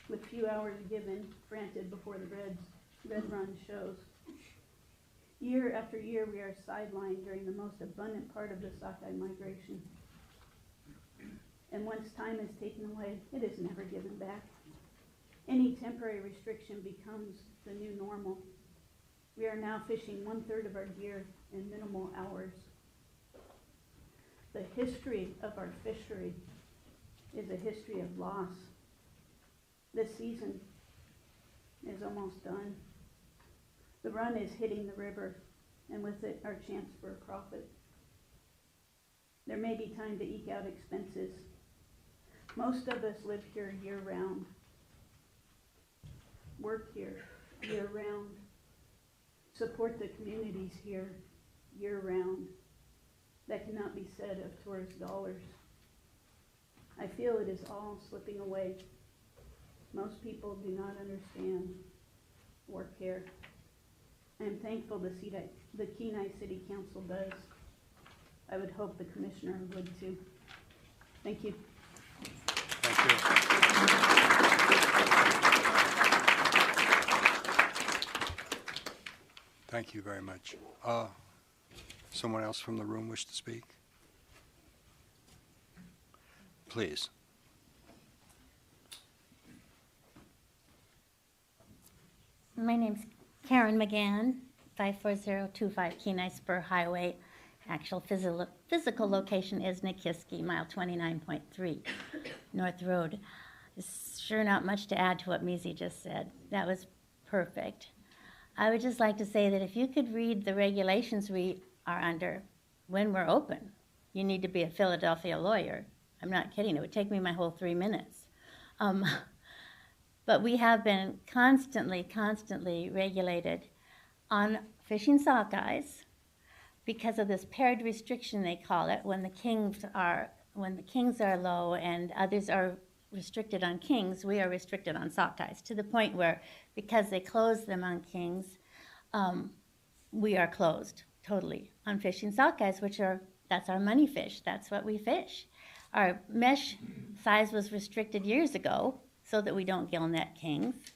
with few hours given, granted before the red run shows. Year after year, we are sidelined during the most abundant part of the sockeye migration. And once time is taken away, it is never given back. Any temporary restriction becomes the new normal. We are now fishing 1/3 of our gear in minimal hours. The history of our fishery is a history of loss. This season is almost done. The run is hitting the river, and with it, our chance for a profit. There may be time to eke out expenses. Most of us live here year-round, work here year-round, support the communities here year-round. That cannot be said of tourist dollars. I feel it is all slipping away. Most people do not understand or care. I am thankful to see that the Kenai City Council does. I would hope the commissioner would too. Thank you.
Thank you. Thank you very much. Someone else from the room wish to speak? Please.
My name's Karen McGann, 54025 Kenai Spur Highway. Actual physical location is Nikiski, mile 29.3, North Road. There's sure not much to add to what Maisie just said. That was perfect. I would just like to say that if you could read the regulations we are under when we're open, you need to be a Philadelphia lawyer. I'm not kidding. It would take me my whole 3 minutes. But we have been constantly regulated on fishing sockeyes because of this paired restriction, they call it, when the kings are low and others are restricted on kings, we are restricted on sockeyes, to the point where, because they close them on kings, we are closed totally on fishing sockeyes, that's our money fish. That's what we fish. Our mesh size was restricted years ago so that we don't gill net kings.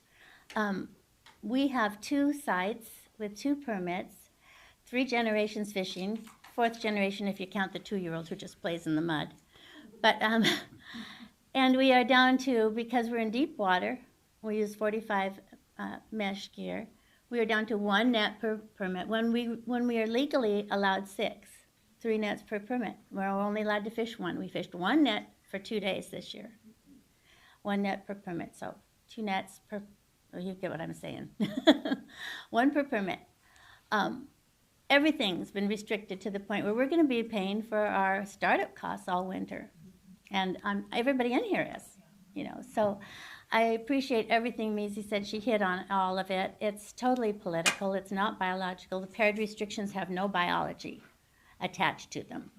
We have 2 sites with 2 permits, 3 generations fishing, 4th generation if you count the 2-year-old who just plays in the mud. But And we are down to, because we're in deep water, we use 45 mesh gear. We are down to 1 net per permit when we are legally allowed 6, 3 nets per permit. We're only allowed to fish 1. We fished 1 net for 2 days this year. 1 net per permit, so 2 nets per, oh, you get what I'm saying. 1 per permit. Everything's been restricted to the point where we're going to be paying for our startup costs all winter. And everybody in here is, you know. So I appreciate everything Maisie said. She hit on all of it. It's totally political. It's not biological. The paired restrictions have no biology attached to them.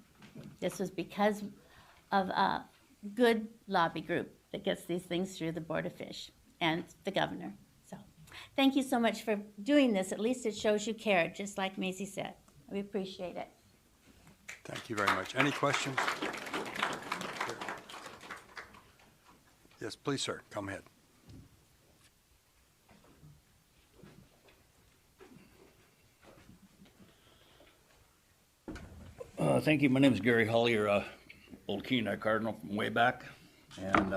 This was because of a good lobby group that gets these things through the Board of Fish and the governor. So thank you so much for doing this. At least it shows you care, just like Maisie said. We appreciate it.
Thank you very much. Any questions? Yes, please, sir. Come ahead.
Thank you. My name is Gary Hollier, old Kenai Cardinal from way back. And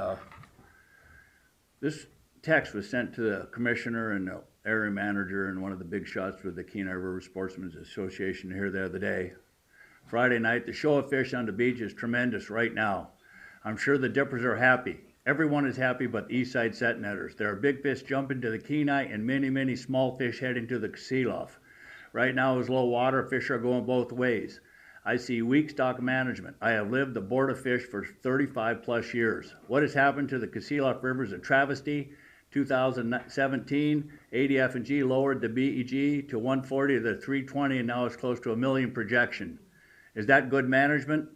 this text was sent to the commissioner and the area manager and one of the big shots with the Kenai River Sportsmen's Association here the other day. Friday night, the show of fish on the beach is tremendous right now. I'm sure the dippers are happy. Everyone is happy but the east side set netters. There are big fish jumping to the Kenai and many, many small fish heading to the Kasilof. Right now is low water, fish are going both ways. I see weak stock management. I have lived the Board of Fish for 35 plus years. What has happened to the Kasilof River is a travesty. 2017, ADF&G lowered the BEG to 140 to 320 and now it's close to $1 million projection. Is that good management?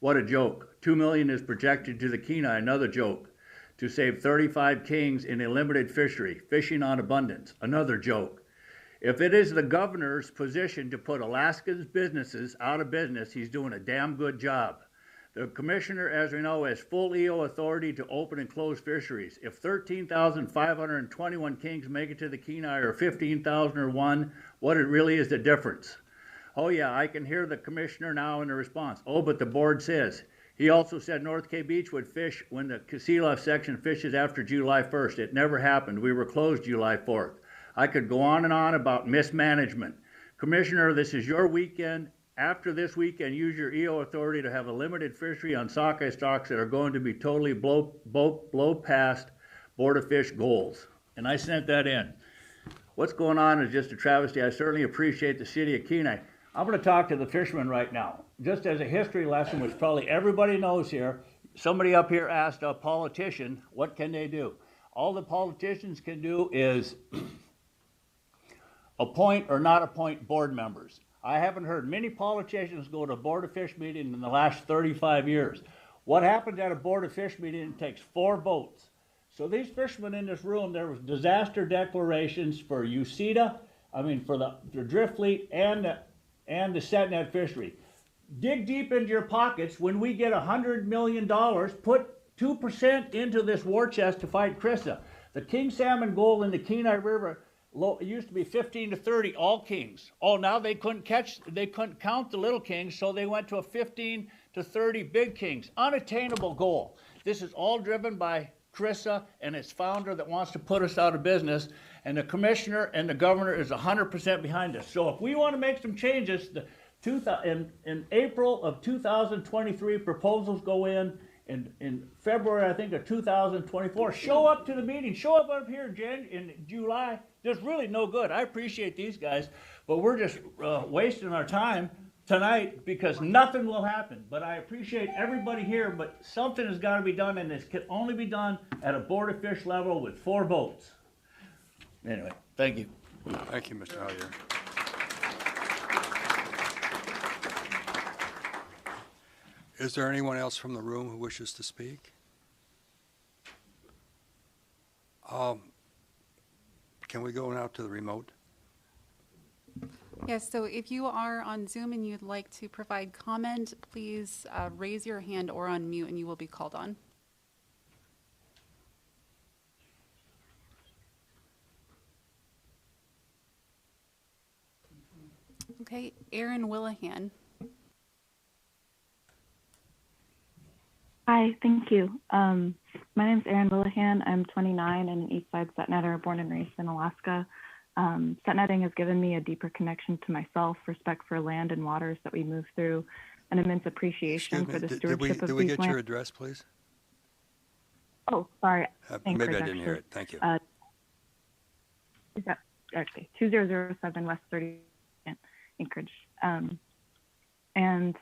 What a joke. $2 million is projected to the Kenai, another joke. To save 35 kings in a limited fishery, fishing on abundance, another joke. If it is the governor's position to put Alaska's businesses out of business, he's doing a damn good job. The commissioner, as we know, has full EO authority to open and close fisheries. If 13,521 kings make it to the Kenai or 15,001, what it really is the difference? Oh yeah, I can hear the commissioner now in the response. Oh, but the board says. He also said North K Beach would fish when the Kasilof section fishes after July 1st. It never happened. We were closed July 4th. I could go on and on about mismanagement. Commissioner, this is your weekend. After this weekend, use your EO authority to have a limited fishery on sockeye stocks that are going to be totally blow past Board of Fish goals. And I sent that in. What's going on is just a travesty. I certainly appreciate the city of Kenai. I'm going to talk to the fishermen right now. Just as a history lesson, which probably everybody knows here, somebody up here asked a politician, what can they do? All the politicians can do is appoint or not appoint board members. I haven't heard many politicians go to a Board of Fish meeting in the last 35 years. What happens at a Board of Fish meeting? It takes 4 votes. So these fishermen in this room, there was disaster declarations for UCETA, for the drift fleet and the set net fishery. Dig deep into your pockets. When we get $100 million, put 2% into this war chest to fight Krista. The king salmon goal in the Kenai River, it used to be 15 to 30, all kings. Oh, now they couldn't count the little kings, so they went to a 15 to 30 big kings. Unattainable goal. This is all driven by Krista and its founder that wants to put us out of business, and the commissioner and the governor is 100% behind us. So if we want to make some changes, in April of 2023, proposals go in February, I think, of 2024. Show up to the meeting. Show up here in July. There's really no good. I appreciate these guys, but we're just wasting our time tonight because nothing will happen. But I appreciate everybody here, but something has got to be done, and this can only be done at a Board of Fish level with 4 votes. Anyway, thank you.
Thank you, Mr. Hollier. Is there anyone else from the room who wishes to speak? Can we go now to the remote?
Yes, so if you are on Zoom and you'd like to provide comment, please raise your hand or unmute and you will be called on. Okay, Aaron Willihan.
Hi, thank you. My name's Erin Willihan. I'm 29 and an Eastside Setnetter, born and raised in Alaska. Setnetting has given me a deeper connection to myself, respect for land and waters that we move through, an immense appreciation for the stewardship of
did we
these
get
lands.
your address, please?
Oh, sorry.
Maybe
Anchorage,
I didn't hear it.
actually.
Thank you.
Okay, 2007 West 30 Anchorage. And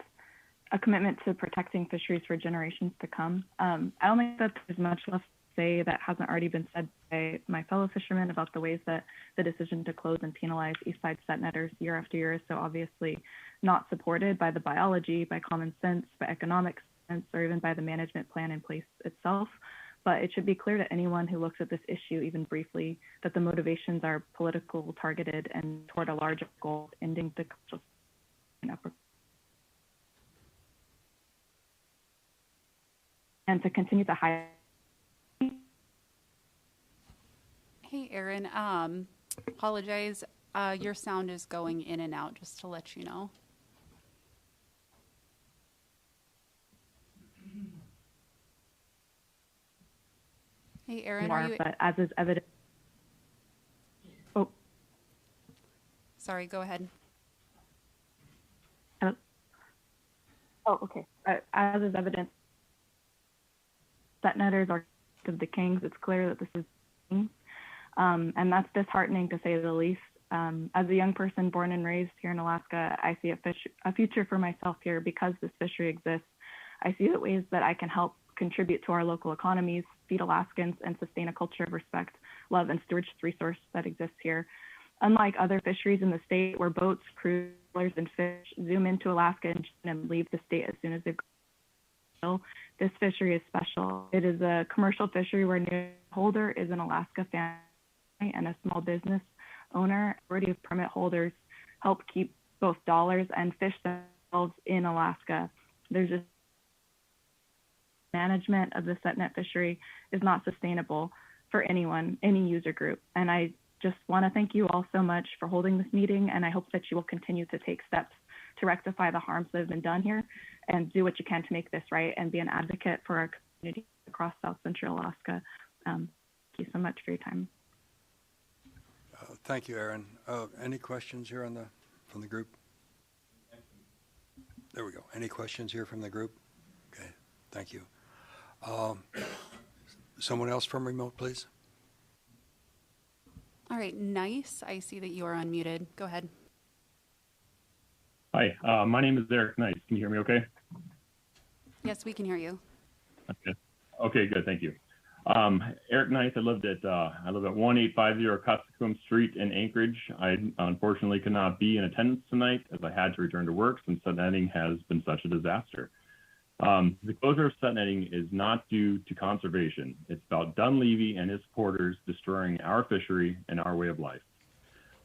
a commitment to protecting fisheries for generations to come. I don't think that there's much left to say that hasn't already been said by my fellow fishermen about the ways that the decision to close and penalize Eastside Setnetters year after year is so obviously not supported by the biology, by common sense, by economic sense, or even by the management plan in place itself. But it should be clear to anyone who looks at this issue even briefly that the motivations are political, targeted, and toward a larger goal, ending the and to continue to hire.
Hey, Erin, apologize. Your sound is going in and out, just to let you know. Hey, Erin, are you...
But as is evident... Oh.
Sorry, go ahead.
Hello? Oh, okay. As is evident, Setnetters are of the kings. It's clear that this is and that's disheartening to say the least. As a young person born and raised here in Alaska, I see a future for myself here because this fishery exists. I see the ways that I can help contribute to our local economies, feed Alaskans, and sustain a culture of respect, love, and stewardship resource that exists here. Unlike other fisheries in the state where boats, cruisers, and fish zoom into Alaska and leave the state as soon as they go, this fishery is special. It is a commercial fishery where the holder is an Alaska family and a small business owner. Majority of permit holders help keep both dollars and fish themselves in Alaska. There's just management of the setnet fishery is not sustainable for anyone, any user group. And I just want to thank you all so much for holding this meeting, and I hope that you will continue to take steps to rectify the harms that have been done here and do what you can to make this right and be an advocate for our community across South Central Alaska. Thank you so much for your time.
Thank you, Erin. Any questions here from the group? There we go. Any questions here from the group? Okay, thank you. Someone else from remote, please.
All right, nice. I see that you are unmuted. Go ahead.
Hi, my name is Eric Nice. Can you hear me okay?
Yes, we can hear you.
Okay, good, thank you. Eric Nice, I live at 1850 Costacoom Street in Anchorage. I unfortunately could not be in attendance tonight as I had to return to work since setnetting has been such a disaster. The closure of setnetting is not due to conservation. It's about Dunleavy and his supporters destroying our fishery and our way of life.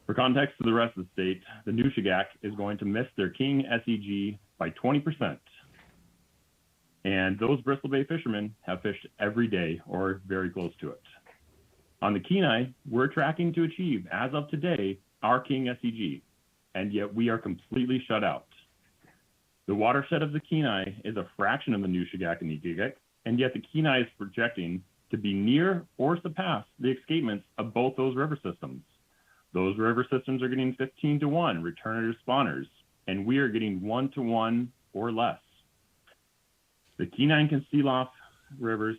For context to the rest of the state, the Nushagak is going to miss their king SEG by 20%. And those Bristol Bay fishermen have fished every day or very close to it. On the Kenai, we're tracking to achieve, as of today, our king SEG, and yet we are completely shut out. The watershed of the Kenai is a fraction of the Nushagak and Ikigak, and yet the Kenai is projecting to be near or surpass the escapements of both those river systems. Those river systems are getting 15-to-1 returners spawners, and we are getting 1-to-1 or less. The Kenai and Concealof river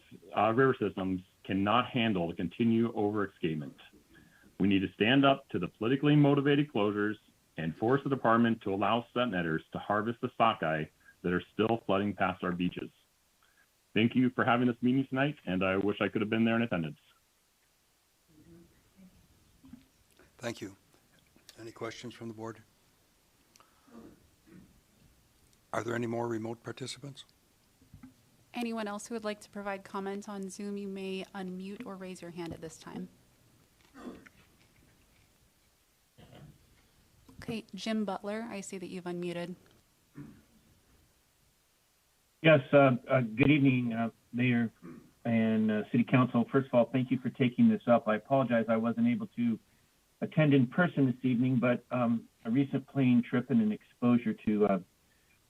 systems cannot handle the continued over-escapement. We need to stand up to the politically motivated closures and force the department to allow setnetters to harvest the sockeye that are still flooding past our beaches. Thank you for having this meeting tonight, and I wish I could have been there in attendance.
Thank you. Any questions from the board? Are there any more remote participants?
Anyone else who would like to provide comment on Zoom, you may unmute or raise your hand at this time. Okay, Jim Butler, I see that you've unmuted.
Yes, good evening, Mayor and City Council. First of all, thank you for taking this up. I apologize I wasn't able to attend in person this evening, but a recent plane trip and an exposure to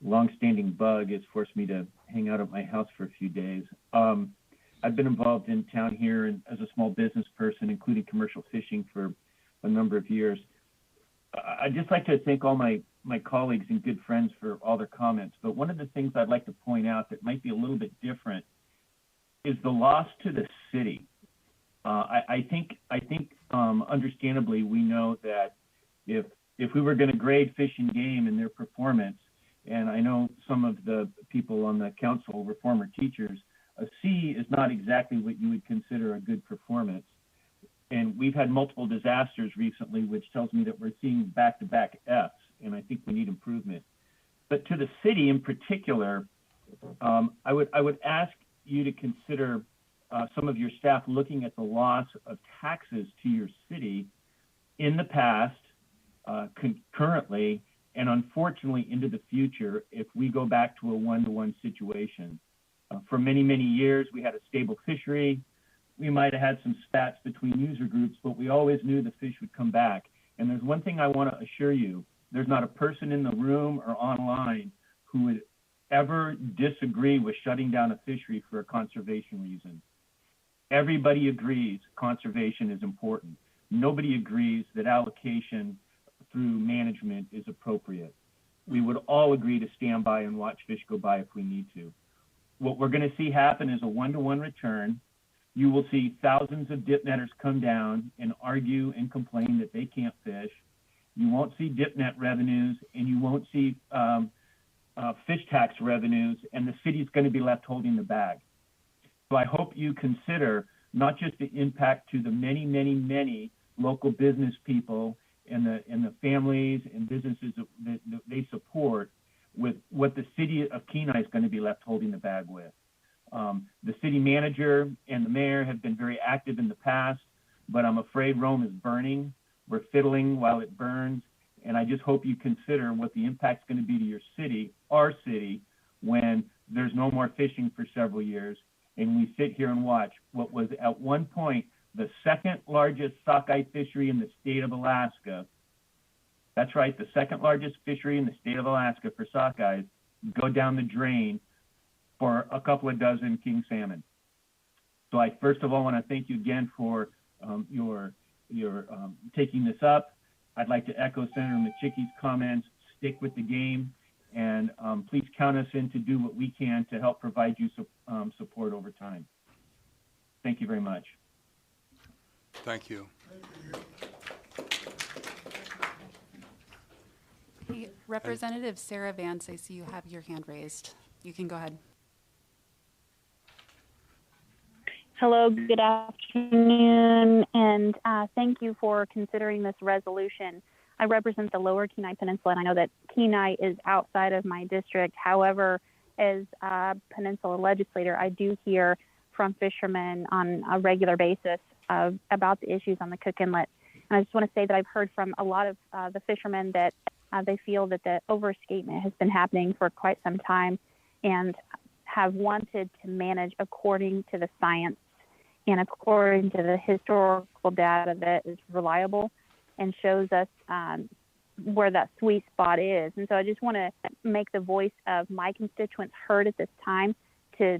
longstanding bug has forced me to hang out at my house for a few days. I've been involved in town here and as a small business person, including commercial fishing for a number of years. I'd just like to thank all my colleagues and good friends for all their comments. But one of the things I'd like to point out that might be a little bit different is the loss to the city. I think understandably, we know that if we were going to grade Fish and Game and their performance, and I know some of the people on the council were former teachers, a C is not exactly what you would consider a good performance. And we've had multiple disasters recently, which tells me that we're seeing back-to-back Fs, and I think we need improvement. But to the city in particular, I would ask you to consider some of your staff looking at the loss of taxes to your city in the past, currently, and unfortunately into the future if we go back to a one-to-one situation. For many, many years, we had a stable fishery. We might have had some spats between user groups, but we always knew the fish would come back. And there's one thing I want to assure you, there's not a person in the room or online who would ever disagree with shutting down a fishery for a conservation reason. Everybody agrees conservation is important. Nobody agrees that allocation through management is appropriate. We would all agree to stand by and watch fish go by if we need to. What we're going to see happen is a one-to-one return. You will see thousands of dip netters come down and argue and complain that they can't fish. You won't see dip net revenues, and you won't see fish tax revenues, and the city's going to be left holding the bag. So I hope you consider not just the impact to the many, many, many local business people and the families and businesses that they support, with what the city of Kenai is going to be left holding the bag with. The city manager and the mayor have been very active in the past, but I'm afraid Rome is burning. We're fiddling while it burns. And I just hope you consider what the impact's going to be to your city, our city, when there's no more fishing for several years. And we sit here and watch what was at one point the second largest sockeye fishery in the state of Alaska. That's right, the second largest fishery in the state of Alaska for sockeyes go down the drain for a couple of dozen king salmon. So I first of all want to thank you again for your taking this up. I'd like to echo Senator Machicki's comments, stick with the game, and please count us in to do what we can to help provide you support over time. Thank you very much.
Thank you.
Hey, Representative Sarah Vance, I see you have your hand raised. You can go ahead.
Hello, good afternoon, and thank you for considering this resolution. I represent the Lower Kenai Peninsula, and I know that Kenai is outside of my district. However, as a Peninsula legislator, I do hear from fishermen on a regular basis about the issues on the Cook Inlet. And I just want to say that I've heard from a lot of the fishermen that they feel that the overescapement has been happening for quite some time and have wanted to manage according to the science and according to the historical data that is reliable and shows us where that sweet spot is. And so I just want to make the voice of my constituents heard at this time to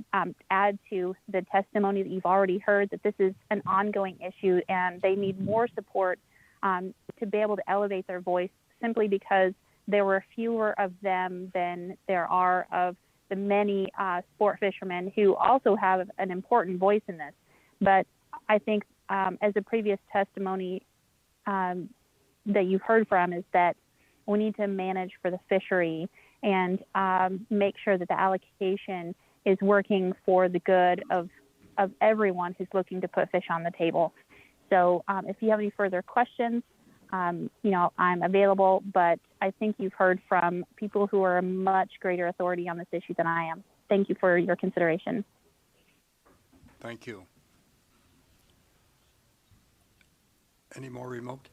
add to the testimony that you've already heard, that this is an ongoing issue and they need more support to be able to elevate their voice, simply because there were fewer of them than there are of the many sport fishermen who also have an important voice in this. But I think as a previous testimony that you've heard from is that we need to manage for the fishery and make sure that the allocation is working for the good of everyone who's looking to put fish on the table. So if you have any further questions, I'm available, but I think you've heard from people who are a much greater authority on this issue than I am. Thank you for your consideration.
Thank you. Any more remote?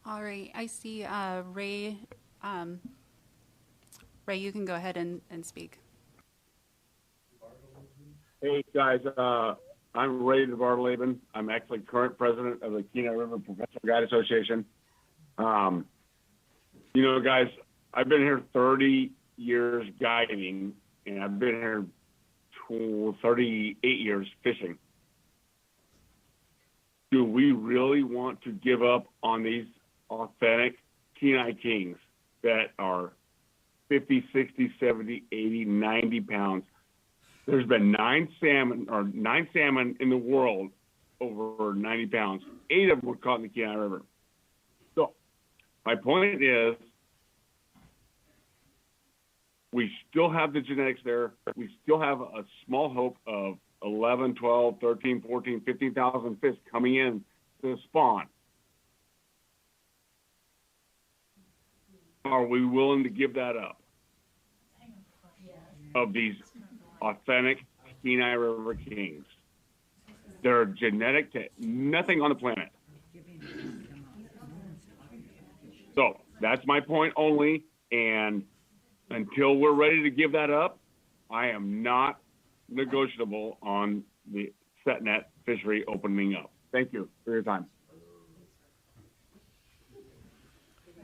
All right, I see Ray. Ray, you can go ahead and speak.
Hey guys, I'm Ray DeBartoleben. I'm actually current president of the Kenai River Professional Guide Association. Guys, I've been here 30 years guiding, and I've been here 38 years fishing. Do we really want to give up on these authentic Kenai Kings that are 50, 60, 70, 80, 90 pounds? There's been 9 salmon in the world over 90 pounds. 8 of them were caught in the Kenai River. So my point is, we still have the genetics there. We still have a small hope of 11, 12, 13, 14, 15,000 fish coming in to spawn. Are we willing to give that up? Of these authentic Kenai River Kings. They're genetic to nothing on the planet. So that's my point only. And until we're ready to give that up, I am not negotiable on the set net fishery opening up. Thank you for your time.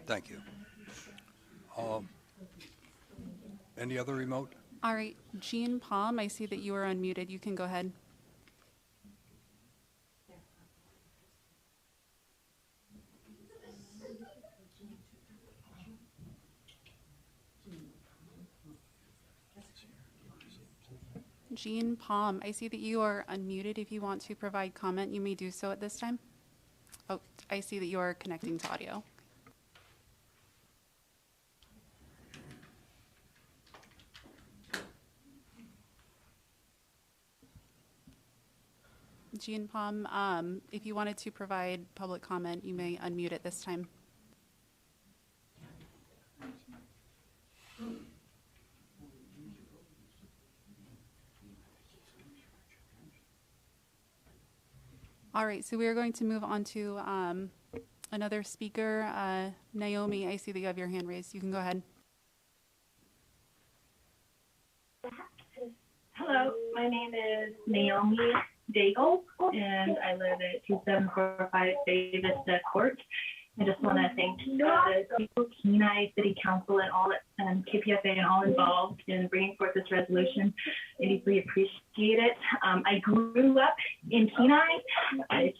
Thank you. Any other remote?
All right, Jean Palm, I see that you are unmuted. You can go ahead. Jean Palm, I see that you are unmuted. If you want to provide comment, you may do so at this time. Oh, I see that you are connecting to audio. Jean Palm, if you wanted to provide public comment, you may unmute at this time. All right, so we are going to move on to another speaker. Naomi, I see that you have your hand raised. You can go ahead.
Hello, my name is Naomi Daigle, and I live at 2745 Davis Court. I just want to thank the Kenai City Council and all KPFA and all involved in bringing forth this resolution. I deeply appreciate it. I grew up in Kenai.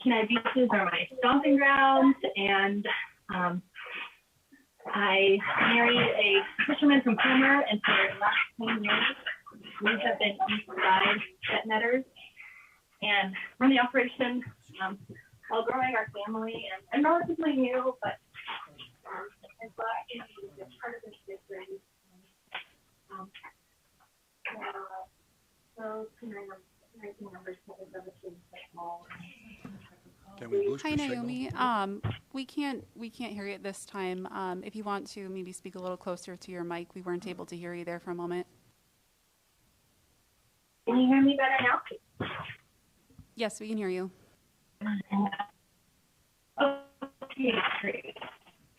Kenai beaches are my stomping grounds, and I married a fisherman from Homer, and for the last 10 years, we have been east side set netters and run the operation while growing our family. And I'm relatively new, but I'm glad to be part of this history. So, numbers small.
Hi, Naomi. We can't hear you at this time. If you want to maybe speak a little closer to your mic, we weren't able to hear you there for a moment.
Can you hear me better now?
Yes, we can hear you.
Okay, great.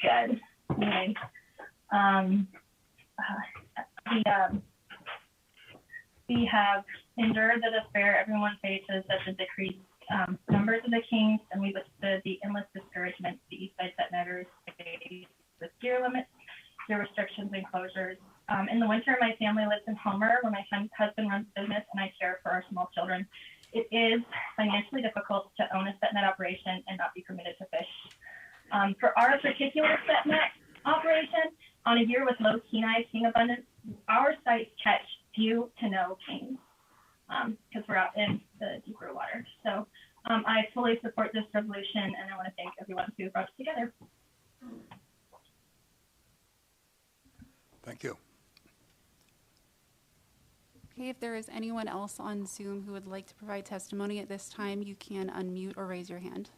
Good. Anyway, we have endured the despair everyone faces at the decreased numbers of the kings, and we withstood the endless discouragement the east side set netters faced with gear limits, gear restrictions, and closures. In the winter, my family lives in Homer, where my husband runs business, and I care for our small children. It is financially difficult to own a set net operation and not be permitted to fish. For our particular set net operation, on a year with low Kenai king abundance, our sites catch few to no kings because we're out in the deeper water. So I fully support this resolution, and I want to thank everyone who brought it together.
Thank you.
Okay, if there is anyone else on Zoom who would like to provide testimony at this time, you can unmute or raise your hand.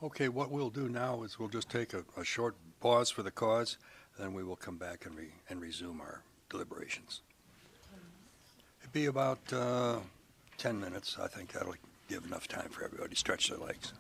Okay, what we'll do now is we'll just take a short pause for the cause, then we will come back and resume our deliberations. It'd be about 10 minutes. I think that'll give enough time for everybody to stretch their legs.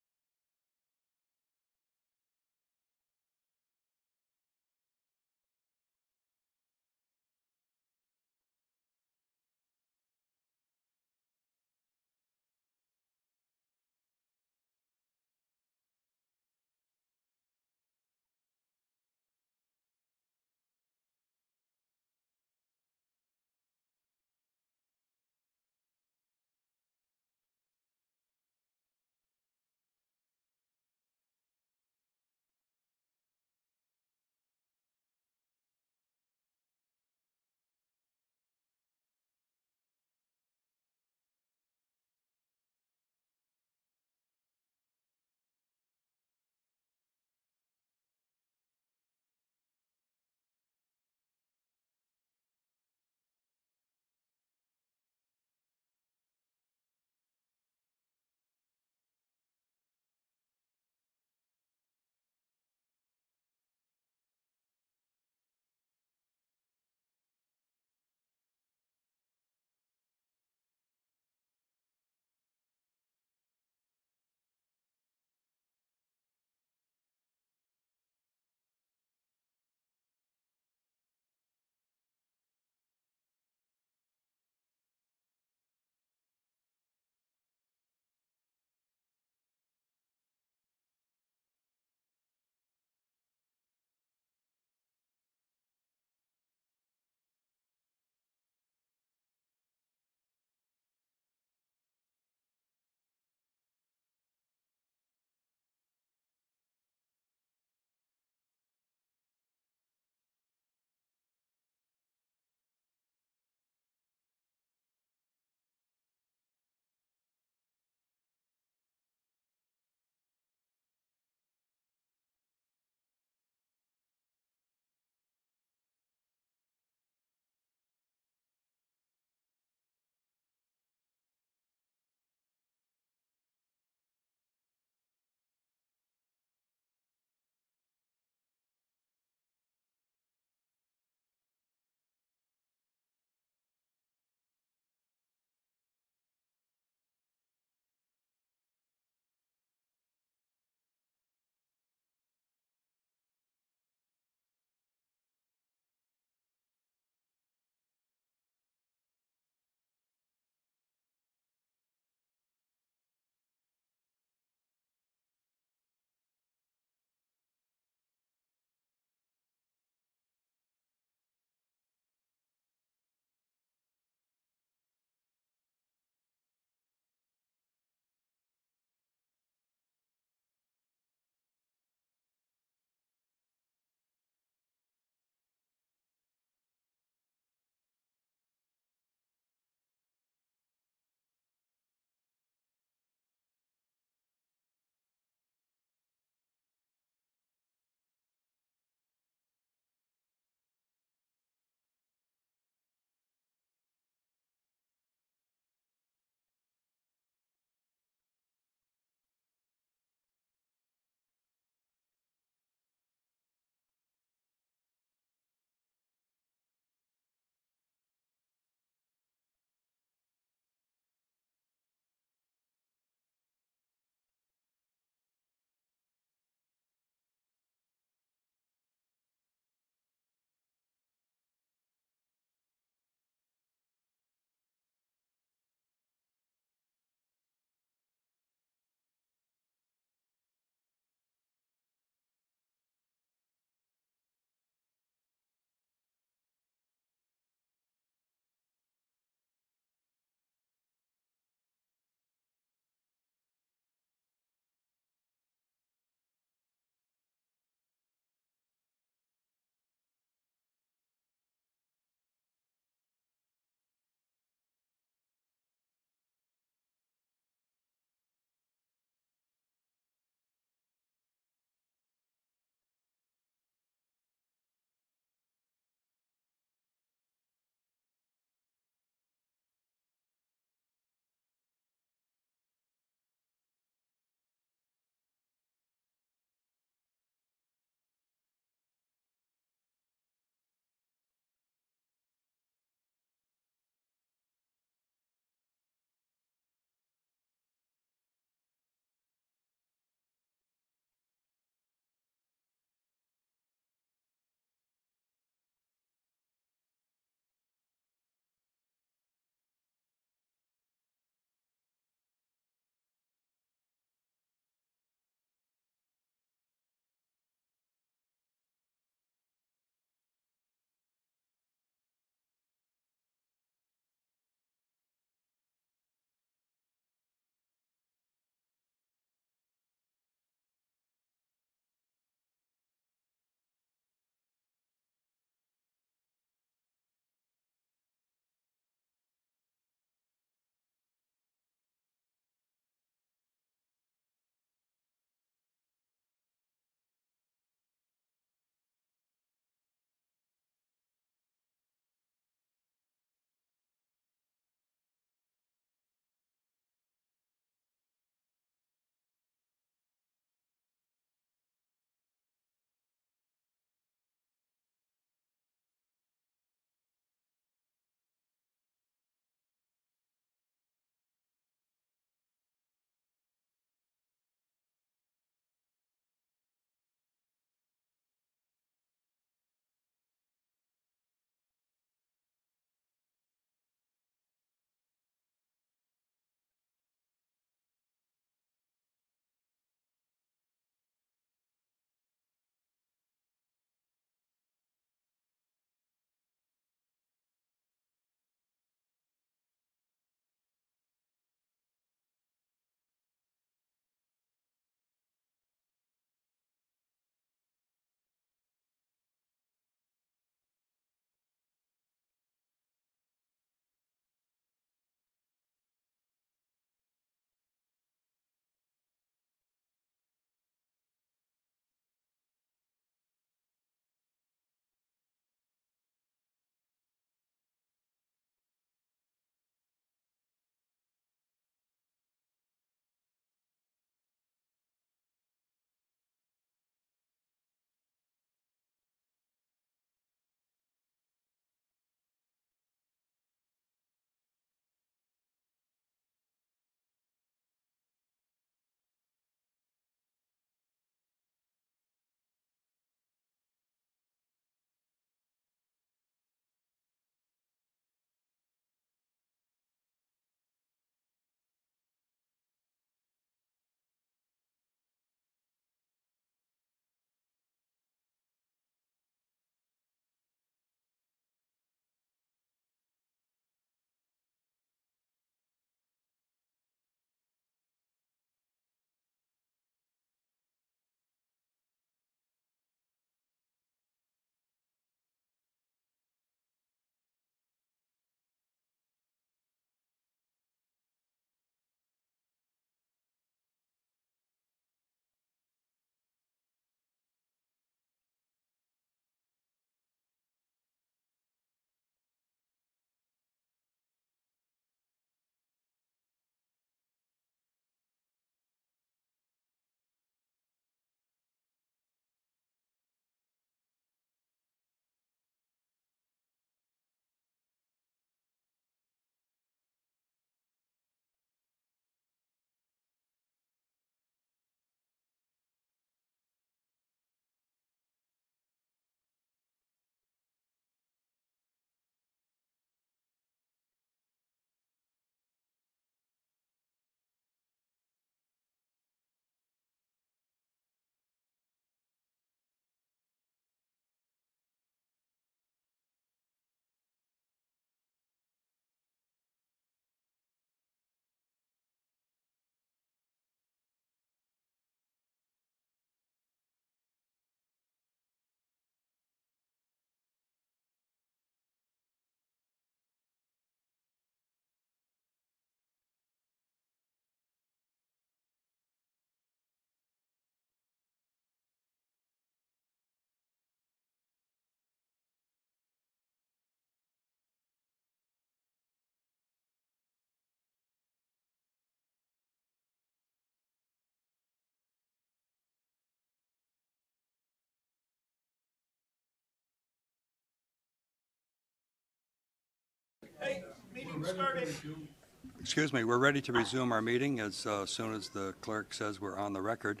Excuse me, we're ready to resume our meeting as soon as the clerk says we're on the record.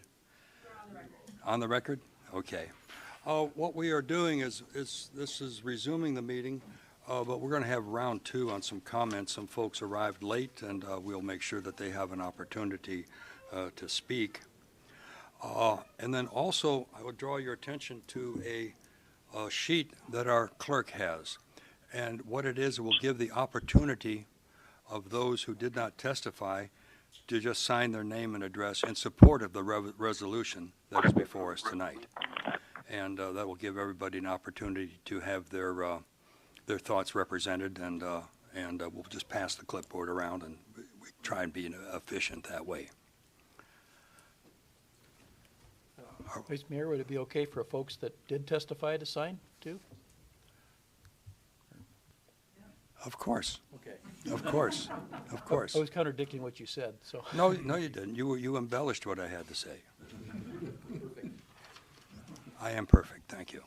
On the record? Okay. What we are doing is this is resuming the meeting, but we're going to have round two on some comments. Some folks arrived late, and we'll make sure that they have an opportunity to speak. And then also, I would draw your attention to a sheet that our clerk has. And what it is, it will give the opportunity of those who did not testify to just sign their name and address in support of the resolution that is before us tonight. And that will give everybody an opportunity to have their thoughts represented, and we'll just pass the clipboard around, and we try and be efficient that way.
Vice Mayor, would it be okay for folks that did testify to sign too?
Of course.
Okay.
Of course. Of course.
I was contradicting what you said, so.
No, you didn't. You embellished what I had to say. I am perfect. Thank you.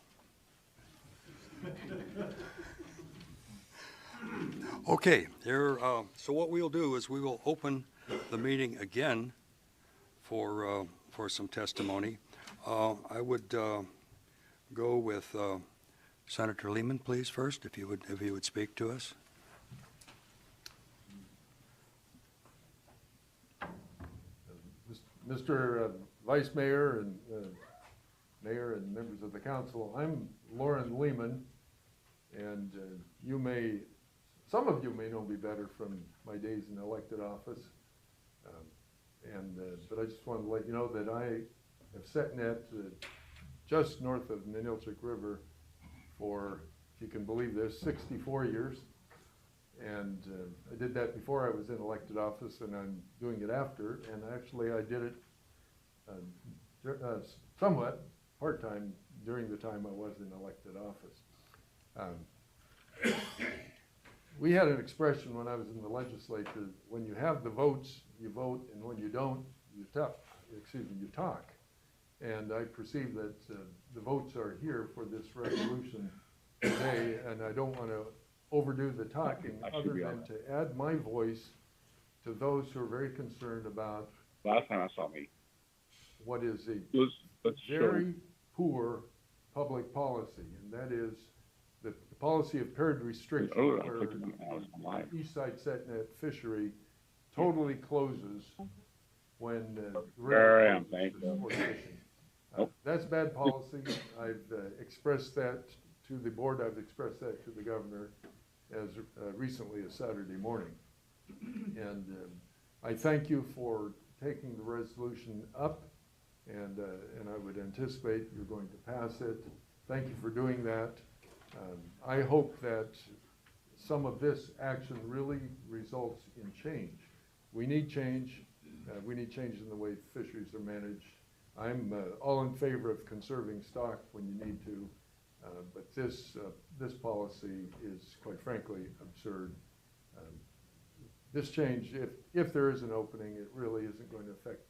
Okay. So what we'll do is we will open the meeting again for some testimony. I would go with Senator Lehman, please, first, if you would speak to us.
Mr. Vice Mayor and Mayor and members of the council, I'm Lauren Lehman, and some of you may know me better from my days in elected office, but I just wanted to let you know that I have sat net just north of the Ninilchik River for, if you can believe this, 64 years. And I did that before I was in elected office, and I'm doing it after. And actually, I did it somewhat part-time during the time I was in elected office. We had an expression when I was in the legislature: when you have the votes, you vote, and when you don't, you talk. And I perceive that the votes are here for this resolution today, and I don't want to overdo the talking other than to add my voice to those who are very concerned about
last time I saw me
what is a very poor public policy, and that is the policy of paired restriction, where the east side setnet fishery totally closes when the river for fishing. That's bad policy. I've expressed that to the board. I've expressed that to the governor as recently as Saturday morning. And I thank you for taking the resolution up, and I would anticipate you're going to pass it. Thank you for doing that. I hope that some of this action really results in change. We need change. We need change in the way fisheries are managed. I'm all in favor of conserving stock when you need to, but this policy is, quite frankly, absurd. This change, if there is an opening, it really isn't going to affect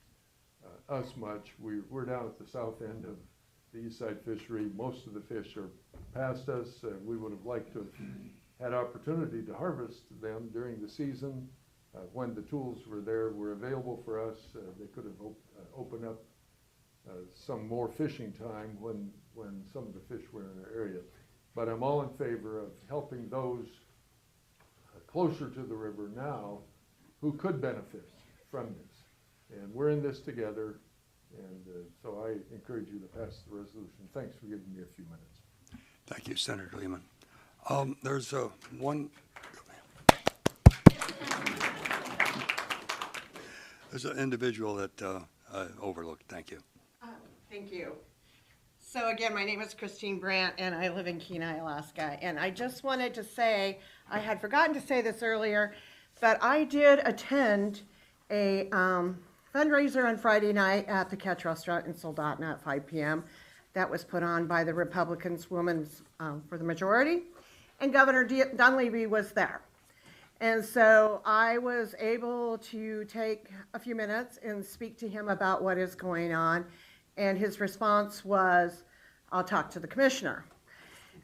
us much. We're down at the south end of the east side fishery. Most of the fish are past us. We would have liked to have had opportunity to harvest them during the season when the tools were available for us. They could have opened up some more fishing time when some of the fish were in our area. But I'm all in favor of helping those closer to the river now who could benefit from this. And we're in this together, and so I encourage you to pass the resolution. Thanks for giving me a few minutes.
Thank you, Senator Lehman. There's one. There's an individual that I overlooked. Thank you.
Thank you. So again, my name is Christine Brandt, and I live in Kenai, Alaska. And I just wanted to say, I had forgotten to say this earlier, but I did attend a fundraiser on Friday night at the Catch Restaurant in Soldotna at 5 p.m. That was put on by the Republicans Women's for the Majority, and Governor Dunleavy was there. And so I was able to take a few minutes and speak to him about what is going on. And his response was, I'll talk to the commissioner.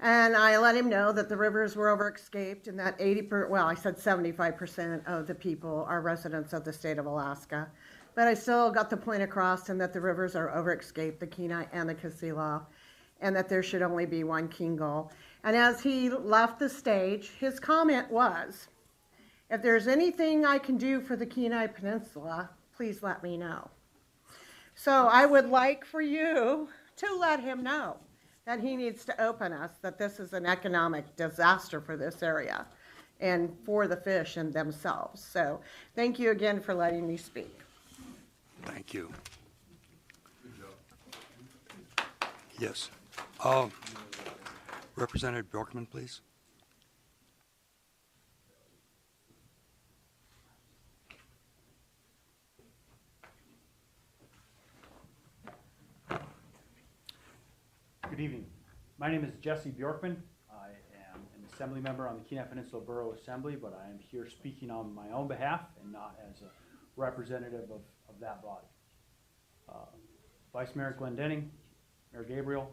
And I let him know that the rivers were overescaped and that 75% of the people are residents of the state of Alaska. But I still got the point across and that the rivers are overescaped, the Kenai and the Kasilof, and that there should only be one king gull. And as he left the stage, his comment was, if there's anything I can do for the Kenai Peninsula, please let me know. So I would like for you to let him know that he needs to open us, that this is an economic disaster for this area and for the fish and themselves. So thank you again for letting me speak.
Thank you. Yes. Representative Bjorkman, please.
Good evening. My name is Jesse Bjorkman. I am an assembly member on the Kenai Peninsula Borough Assembly, but I am here speaking on my own behalf and not as a representative of that body. Vice Mayor Glendenning, Mayor Gabriel,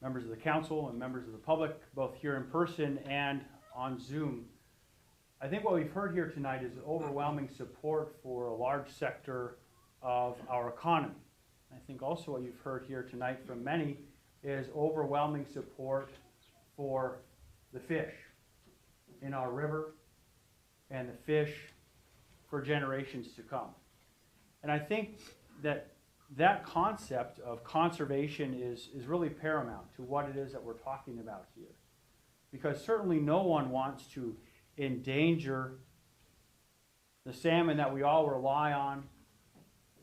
members of the council and members of the public, both here in person and on Zoom. I think what we've heard here tonight is overwhelming support for a large sector of our economy. I think also what you've heard here tonight from many is overwhelming support for the fish in our river and the fish for generations to come. And I think that concept of conservation is really paramount to what it is that we're talking about here. Because certainly no one wants to endanger the salmon that we all rely on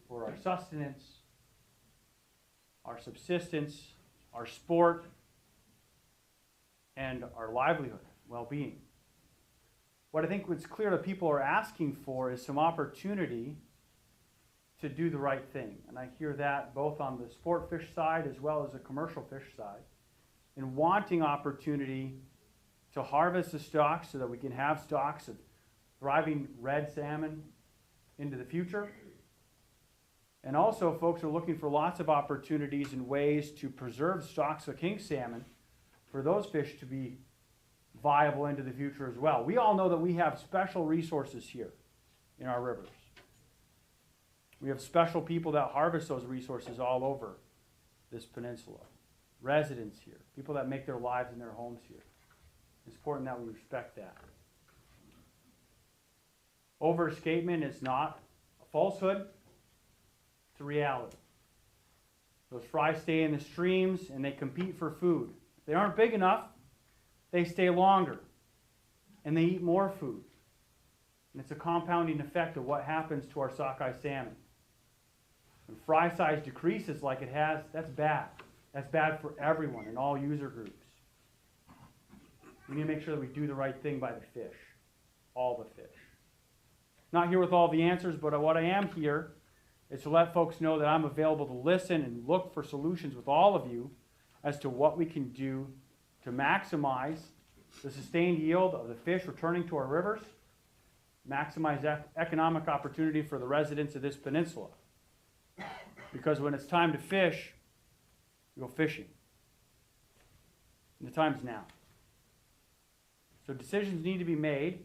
for our sustenance, our subsistence, our sport, and our livelihood, well-being. What I think what's clear that people are asking for is some opportunity to do the right thing. And I hear that both on the sport fish side as well as the commercial fish side, and wanting opportunity to harvest the stocks so that we can have stocks of thriving red salmon into the future. And also folks are looking for lots of opportunities and ways to preserve stocks of king salmon for those fish to be viable into the future as well. We all know that we have special resources here in our rivers. We have special people that harvest those resources all over this peninsula. Residents here, people that make their lives and their homes here. It's important that we respect that. Overescapement is not a falsehood, it's a reality. Those fry stay in the streams and they compete for food. If they aren't big enough, they stay longer and they eat more food. And it's a compounding effect of what happens to our sockeye salmon. When fry size decreases like it has, that's bad. That's bad for everyone and all user groups. We need to make sure that we do the right thing by the fish, all the fish. Not here with all the answers, but what I am here is to let folks know that I'm available to listen and look for solutions with all of you as to what we can do to maximize the sustained yield of the fish returning to our rivers, maximize economic opportunity for the residents of this peninsula. Because when it's time to fish, you go fishing. And the time's now. So decisions need to be made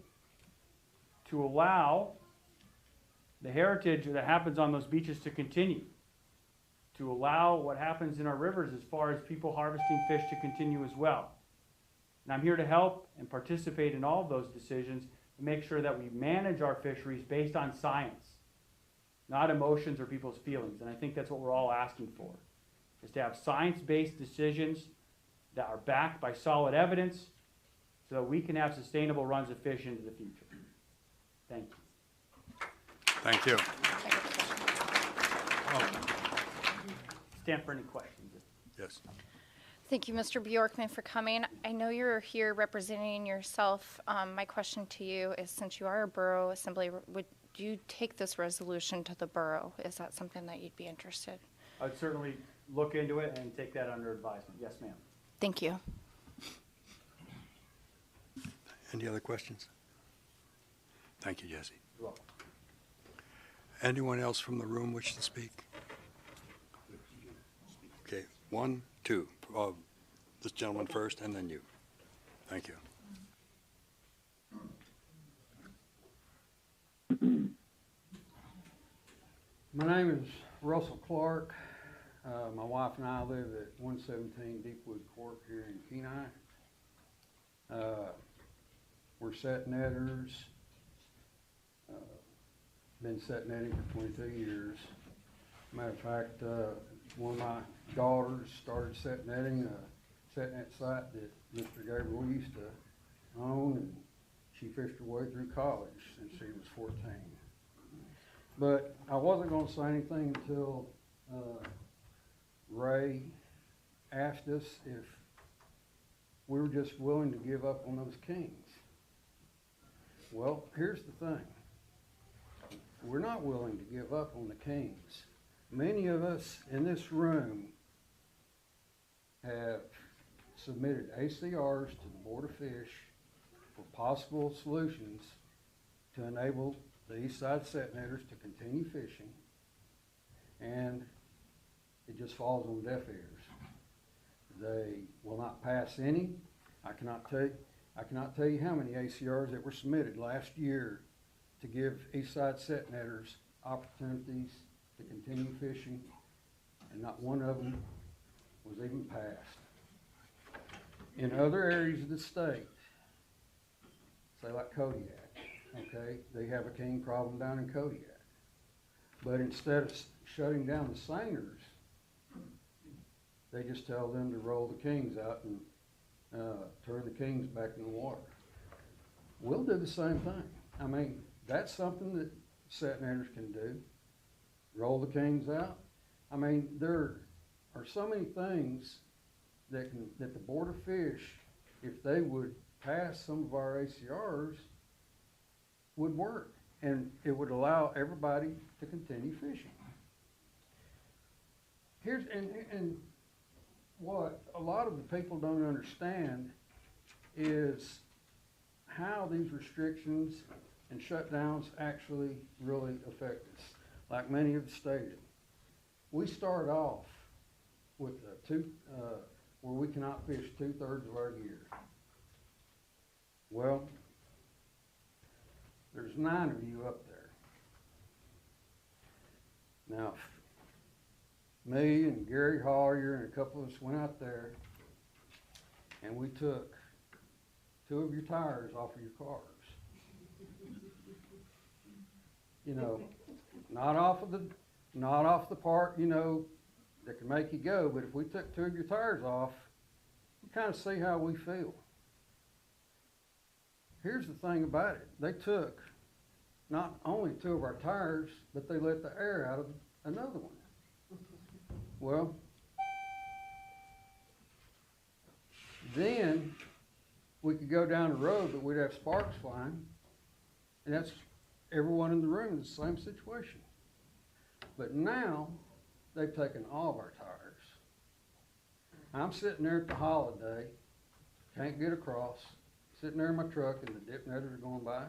to allow the heritage that happens on those beaches to continue. To allow what happens in our rivers as far as people harvesting fish to continue as well. And I'm here to help and participate in all of those decisions and make sure that we manage our fisheries based on science, not emotions or people's feelings. And I think that's what we're all asking for, is to have science-based decisions that are backed by solid evidence so that we can have sustainable runs of fish into the future. Thank you.
Thank you.
Stand for any questions.
Yes.
Thank you, Mr. Bjorkman, for coming. I know you're here representing yourself. My question to you is, since you are a borough assembly, would you take this resolution to the borough? Is that something that you'd be interested?
I'd certainly look into it and take that under advisement. Yes, ma'am.
Thank you.
Any other questions? Thank you, Jesse.
You're welcome.
Anyone else from the room wish to speak? Okay, 1, 2. This gentleman first, and then you. Thank you.
My name is Russell Clark. My wife and I live at 117 Deepwood Court here in Kenai. We're set netters. Been set netting for 22 years. Matter of fact, one of my daughters started set netting, set net site that Mr. Gabriel used to own, and she fished her way through college since she was 14. But I wasn't going to say anything until Ray asked us if we were just willing to give up on those kings. Well, here's the thing. We're not willing to give up on the kings. Many of us in this room have submitted ACRs to the Board of Fish for possible solutions to enable the east side set netters to continue fishing, and it just falls on deaf ears. They will not pass any. I cannot tell you how many ACRs that were submitted last year to give east side set netters opportunities to continue fishing, and not one of them was even passed. In other areas of the state, say like Kodiak, okay, they have a king problem down in Kodiak. But instead of shutting down the seiners, they just tell them to roll the kings out and turn the kings back in the water. We'll do the same thing. I mean, that's something that set netters can do. Roll the kings out. I mean, there are so many things that the Board of Fish, if they would pass some of our ACRs, would work, and it would allow everybody to continue fishing. Here's and what a lot of the people don't understand is how these restrictions and shutdowns actually really affect us. Like many have stated, we start off with where we cannot fish 2/3 of our year. Well, there's 9 of you up there. Now, me and Gary Hollier and a couple of us went out there and we took 2 of your tires off of your cars. You know, not off the part, you know, that can make you go, but if we took 2 of your tires off, you kind of see how we feel. Here's the thing about it. They took not only 2 of our tires, but they let the air out of another one. Well, then we could go down the road, but we'd have sparks flying, and that's everyone in the room in the same situation. But now they've taken all of our tires. I'm sitting there at the holiday, can't get across, sitting there in my truck, and the dip netters are going by.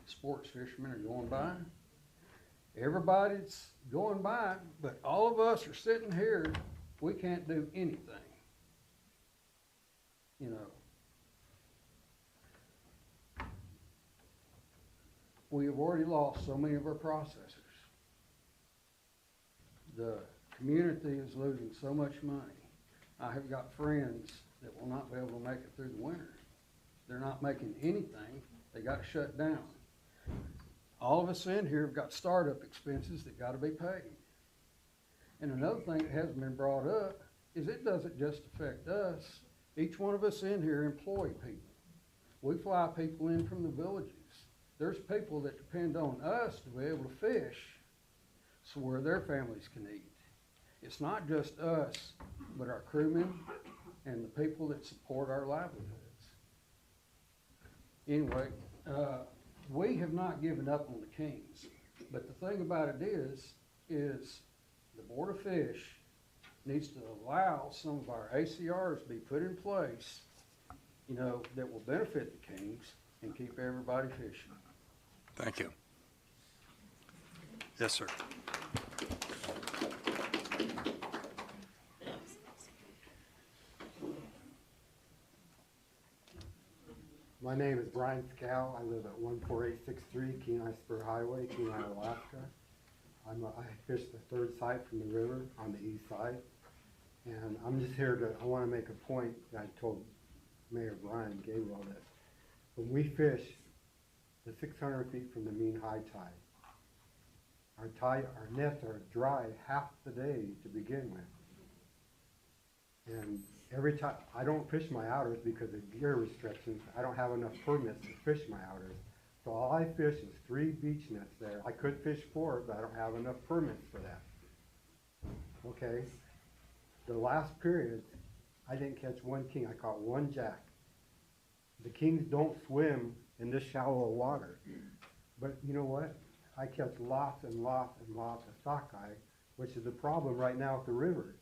Sports fishermen are going by. Everybody's going by, but all of us are sitting here. We can't do anything. You know, we have already lost so many of our processors. The community is losing so much money. I have got friends that will not be able to make it through the winter. They're not making anything. They got shut down. All of us in here have got startup expenses that got to be paid. And another thing that hasn't been brought up is it doesn't just affect us. Each one of us in here employ people. We fly people in from the villages. There's people that depend on us to be able to fish so where their families can eat. It's not just us, but our crewmen and the people that support our livelihoods. Anyway, we have not given up on the kings, but the thing about it is the Board of Fish needs to allow some of our ACRs to be put in place, you know, that will benefit the kings and keep everybody fishing.
Thank you. Yes, sir.
My name is Brian Scow. I live at 14863 Kenai Spur Highway, Kenai, Alaska. I fish the third side from the river on the east side. And I'm just here I want to make a point that I told Mayor Brian Daigle that when we fish the 600 feet from the mean high tide, our nets are dry half the day to begin with. And every time, I don't fish my outers because of gear restrictions. I don't have enough permits to fish my outers. So all I fish is 3 beach nets there. I could fish 4, but I don't have enough permits for that. Okay? The last period, I didn't catch 1 king. I caught 1 jack. The kings don't swim in this shallow water. But you know what? I catch lots and lots and lots of sockeye, which is the problem right now with the river.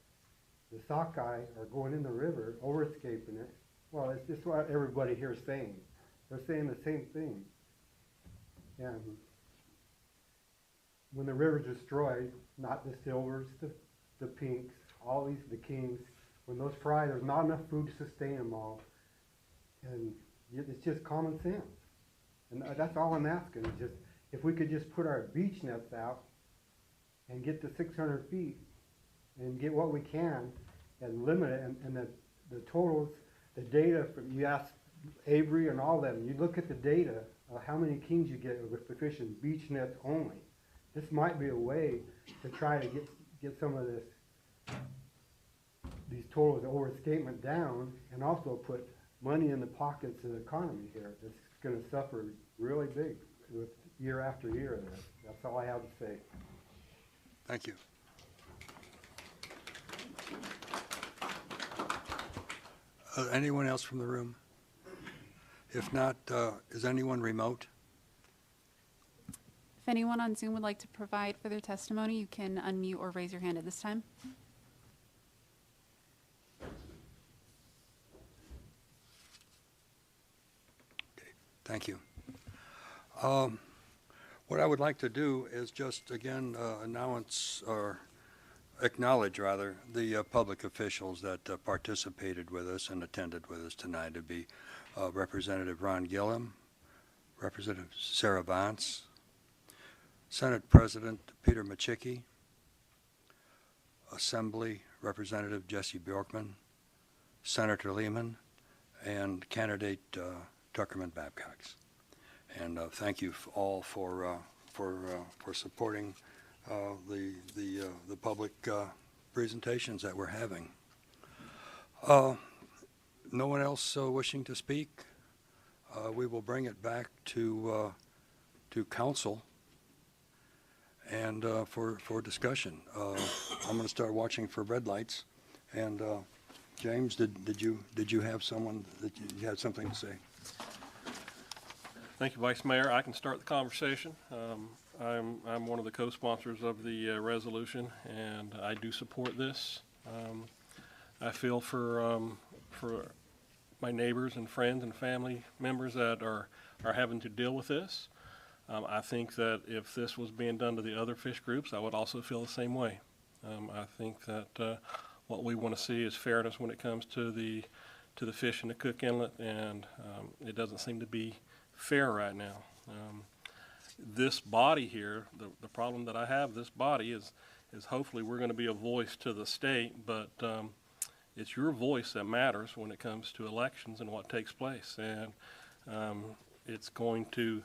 The sockeye are going in the river, overscaping it. Well, it's just what everybody here is saying. They're saying the same thing. And when the river's destroyed, not the silvers, the pinks, all these, the kings, when those fry, there's not enough food to sustain them all. And it's just common sense. And that's all I'm asking, is just, if we could just put our beach nets out and get to 600 feet and get what we can and limit it, and the totals, the data from, you ask Avery and all them, you look at the data of how many kings you get with fishing beach nets only. This might be a way to try to get some of these totals of overescapement down, and also put money in the pockets of the economy here. It's going to suffer really big with year after year of this. That's all I have to say.
Thank you. Anyone else from the room? If not, is anyone remote?
If anyone on Zoom would like to provide further testimony, you can unmute or raise your hand at this time.
Okay, thank you. What I would like to do is just again announce or acknowledge rather the public officials that participated with us and attended with us tonight. It'd be Representative Ron Gillum, Representative Sarah Vance, Senate President Peter Machicki, Assembly Representative Jesse Bjorkman, Senator Lehman, and candidate Tuckerman Babcox. And thank you all for supporting the public presentations that we're having. No one else wishing to speak? We will bring it back to council and for discussion. I'm going to start watching for red lights. And James, did you have someone that you had something to say?
Thank you, Vice Mayor. I can start the conversation. I'm one of the co-sponsors of the resolution, and I do support this. I feel for my neighbors and friends and family members that are having to deal with this. I think that if this was being done to the other fish groups, I would also feel the same way. I think that what we want to see is fairness when it comes to the fish in the Cook Inlet, and it doesn't seem to be fair right now. This body here, the problem that I have, this body is hopefully we're going to be a voice to the state, but it's your voice that matters when it comes to elections and what takes place. And it's going to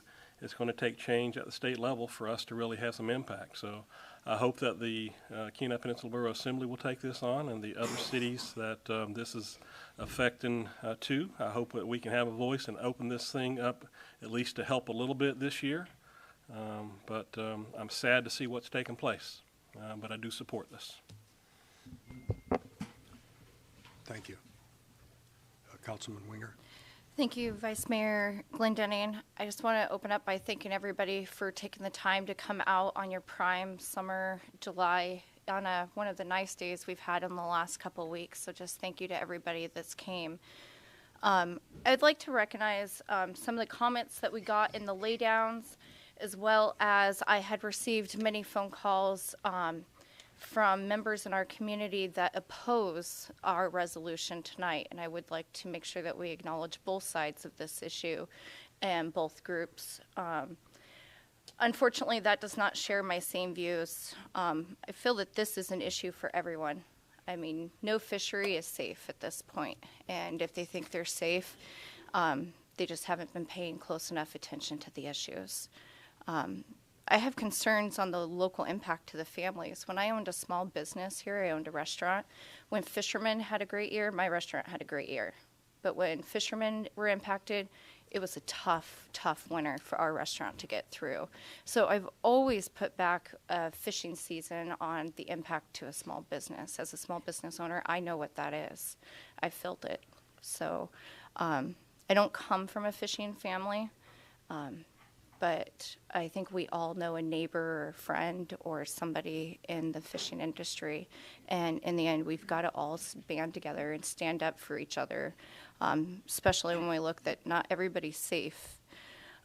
take change at the state level for us to really have some impact. So I hope that the Kenai Peninsula Borough Assembly will take this on, and the other cities that this is affecting too. I hope that we can have a voice and open this thing up at least to help a little bit this year. But I'm sad to see what's taking place, but I do support this.
Thank you. Councilman Winger.
Thank you, Vice Mayor Glendenning. I just want to open up by thanking everybody for taking the time to come out on your prime summer, July, on one of the nice days we've had in the last couple of weeks. So just thank you to everybody that's came. I'd like to recognize some of the comments that we got in the laydowns, as well as I had received many phone calls from members in our community that oppose our resolution tonight, and I would like to make sure that we acknowledge both sides of this issue and both groups. Unfortunately, that does not share my same views. I feel that this is an issue for everyone. I mean, no fishery is safe at this point, and if they think they're safe, they just haven't been paying close enough attention to the issues. I have concerns on the local impact to the families. When I owned a small business here, I owned a restaurant. When fishermen had a great year, my restaurant had a great year. But when fishermen were impacted, it was a tough, tough winter for our restaurant to get through. So I've always put back a fishing season on the impact to a small business. As a small business owner, I know what that is. I felt it. So I don't come from a fishing family, but I think we all know a neighbor or a friend or somebody in the fishing industry. And in the end, we've got to all band together and stand up for each other, especially when we look that not everybody's safe.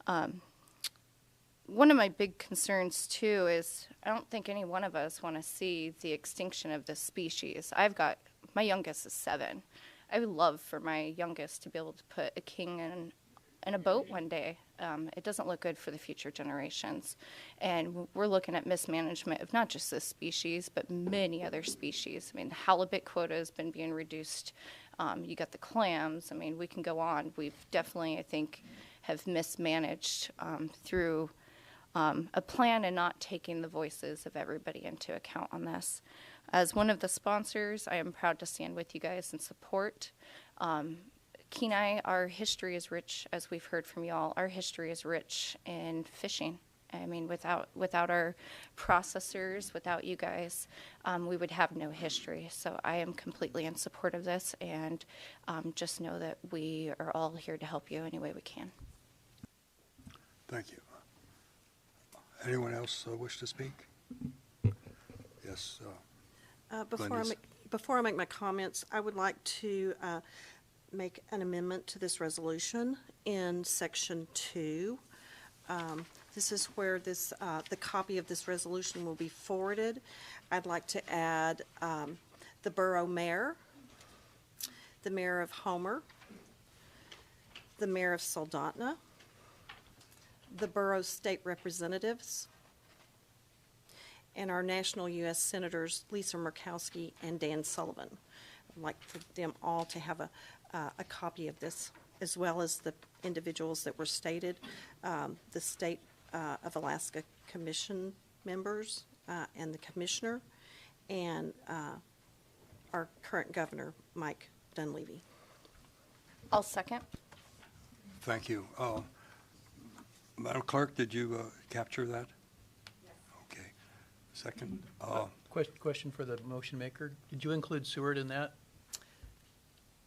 One of my big concerns, too, is I don't think any one of us want to see the extinction of this species. My youngest is 7. I would love for my youngest to be able to put a king in a boat one day. It doesn't look good for the future generations. And we're looking at mismanagement of not just this species, but many other species. I mean, the halibut quota has been being reduced. You got the clams. I mean, we can go on. We've definitely, I think, have mismanaged through a plan and not taking the voices of everybody into account on this. As one of the sponsors, I am proud to stand with you guys in support. Kenai, our history is rich, as we've heard from y'all. Our history is rich in fishing. I mean, without our processors, without you guys, we would have no history. So I am completely in support of this, and just know that we are all here to help you any way we can.
Thank you. Anyone else wish to speak? Yes.
Before I make my comments, I would like to make an amendment to this resolution in section 2. This is where the copy of this resolution will be forwarded. I'd like to add the borough mayor, the mayor of Homer, the mayor of Soldotna, the borough state representatives, and our national U.S. senators Lisa Murkowski and Dan Sullivan. I'd like for them all to have a copy of this, as well as the individuals that were stated, the State of Alaska Commission members and the commissioner, and our current governor, Mike Dunleavy.
I'll second.
Thank you. Madam Clerk, did you capture that? Yes. Okay. Second.
Question for the motion maker. Did you include Seward in that?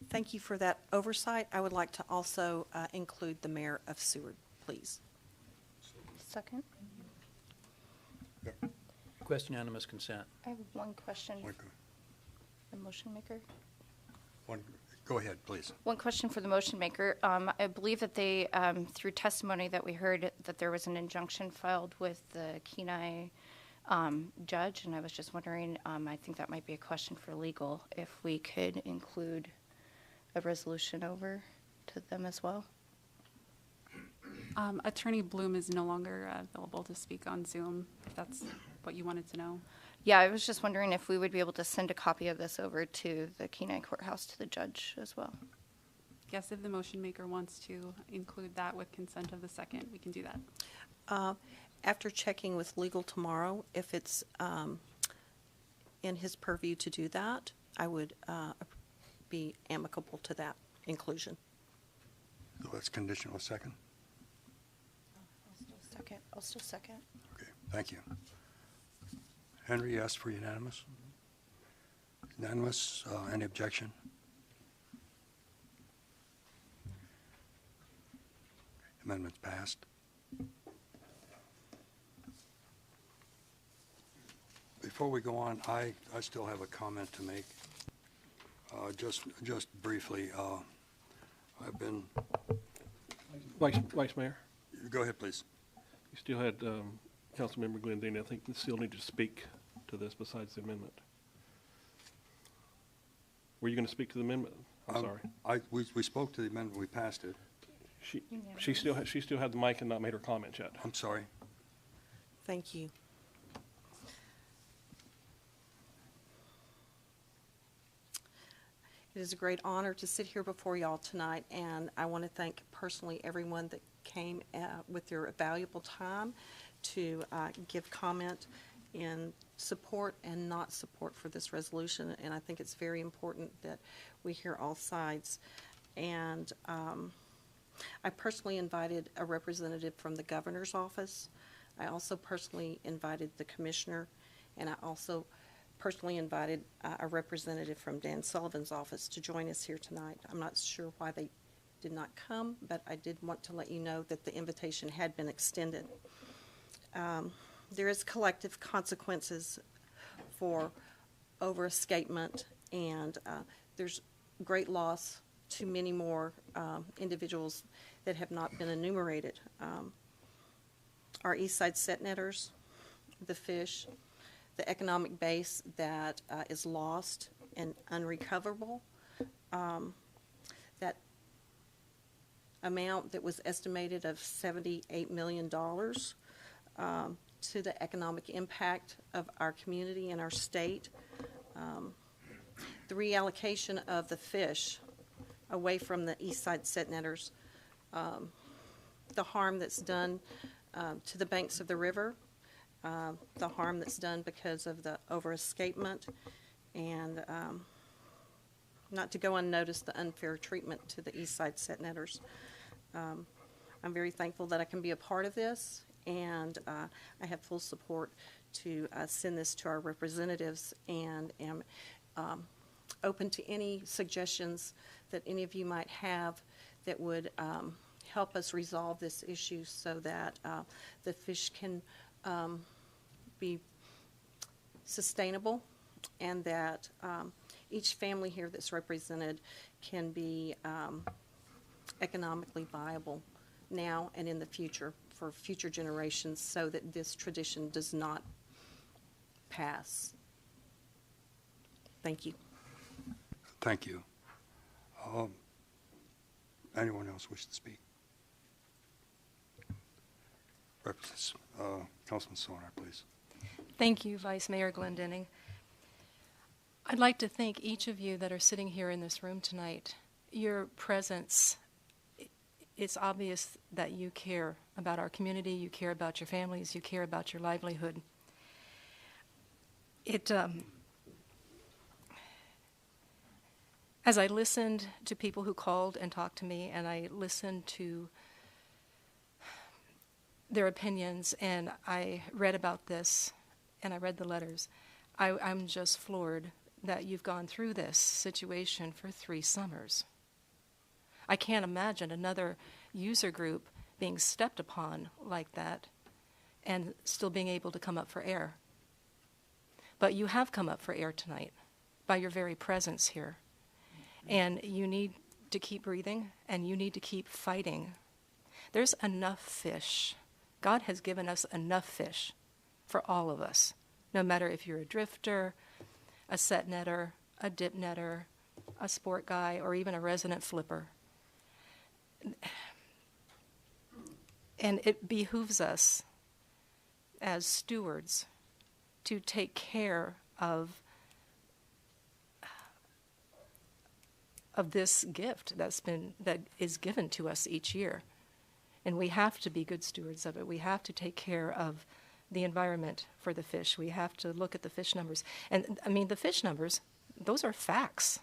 Thank you for that oversight. I would like to also include the mayor of Seward, please.
Second.
Yep.
Request unanimous consent.
I have one question. The motion maker.
Go ahead, please.
One question for the motion maker. I believe that they, through testimony that we heard, that there was an injunction filed with the Kenai judge, and I was just wondering, I think that might be a question for legal, if we could include a resolution over to them as well.
Attorney Bloom is no longer available to speak on Zoom, if that's what you wanted to know.
Yeah, I was just wondering if we would be able to send a copy of this over to the Kenai courthouse to the judge as well.
Yes, if the motion maker wants to include that with consent of the second, we can do that.
After checking with legal tomorrow, if it's in his purview to do that, I would be amicable to that inclusion.
So that's conditional second?
I'll still second.
Okay, thank you. Henry, you asked for unanimous? Unanimous, any objection? Amendment's passed. Before we go on, I still have a comment to make. Just briefly, I've been...
Vice Mayor?
Go ahead, please.
You still had Councilmember Glendine. I think you still need to speak to this besides the amendment? Were you going to speak to the amendment? I'm sorry.
We spoke to the amendment, we passed it.
She still had the mic and not made her comment yet.
I'm sorry.
Thank you. It is a great honor to sit here before y'all tonight, and I want to thank personally everyone that came with their valuable time to give comment in support and not support for this resolution, and I think it's very important that we hear all sides. And I personally invited a representative from the governor's office. I also personally invited the commissioner, and I also personally invited a representative from Dan Sullivan's office to join us here tonight. I'm not sure why they did not come, but I did want to let you know that the invitation had been extended. There is collective consequences for overescapement, and there's great loss to many more individuals that have not been enumerated. Our East Side set netters, the fish, the economic base that is lost and unrecoverable, that amount that was estimated of $78 million to the economic impact of our community and our state. The reallocation of the fish away from the East Side set netters, the harm that's done to the banks of the river, the harm that's done because of the overescapement, and not to go unnoticed, the unfair treatment to the East Side set netters. I'm very thankful that I can be a part of this, and I have full support to send this to our representatives, and am open to any suggestions that any of you might have that would help us resolve this issue so that the fish can be sustainable, and that each family here that's represented can be economically viable now and in the future for future generations, so that this tradition does not pass. Thank you.
Thank you. Anyone else wish to speak? Councilman Sonar, please.
Thank you, Vice Mayor Glendenning. I'd like to thank each of you that are sitting here in this room tonight. Your presence, it's obvious that you care about our community, you care about your families, you care about your livelihood. As I listened to people who called and talked to me, and I listened to their opinions, and I read about this, and I read the letters, I'm just floored that you've gone through this situation for 3 summers. I can't imagine another user group being stepped upon like that and still being able to come up for air. But you have come up for air tonight by your very presence here. And you need to keep breathing, and you need to keep fighting. There's enough fish. God has given us enough fish for all of us, no matter if you're a drifter, a set netter, a dip netter, a sport guy, or even a resident flipper. And it behooves us as stewards to take care of this gift that is given to us each year. And we have to be good stewards of it. We have to take care of the environment for the fish. We have to look at the fish numbers. And I mean, the fish numbers, those are facts.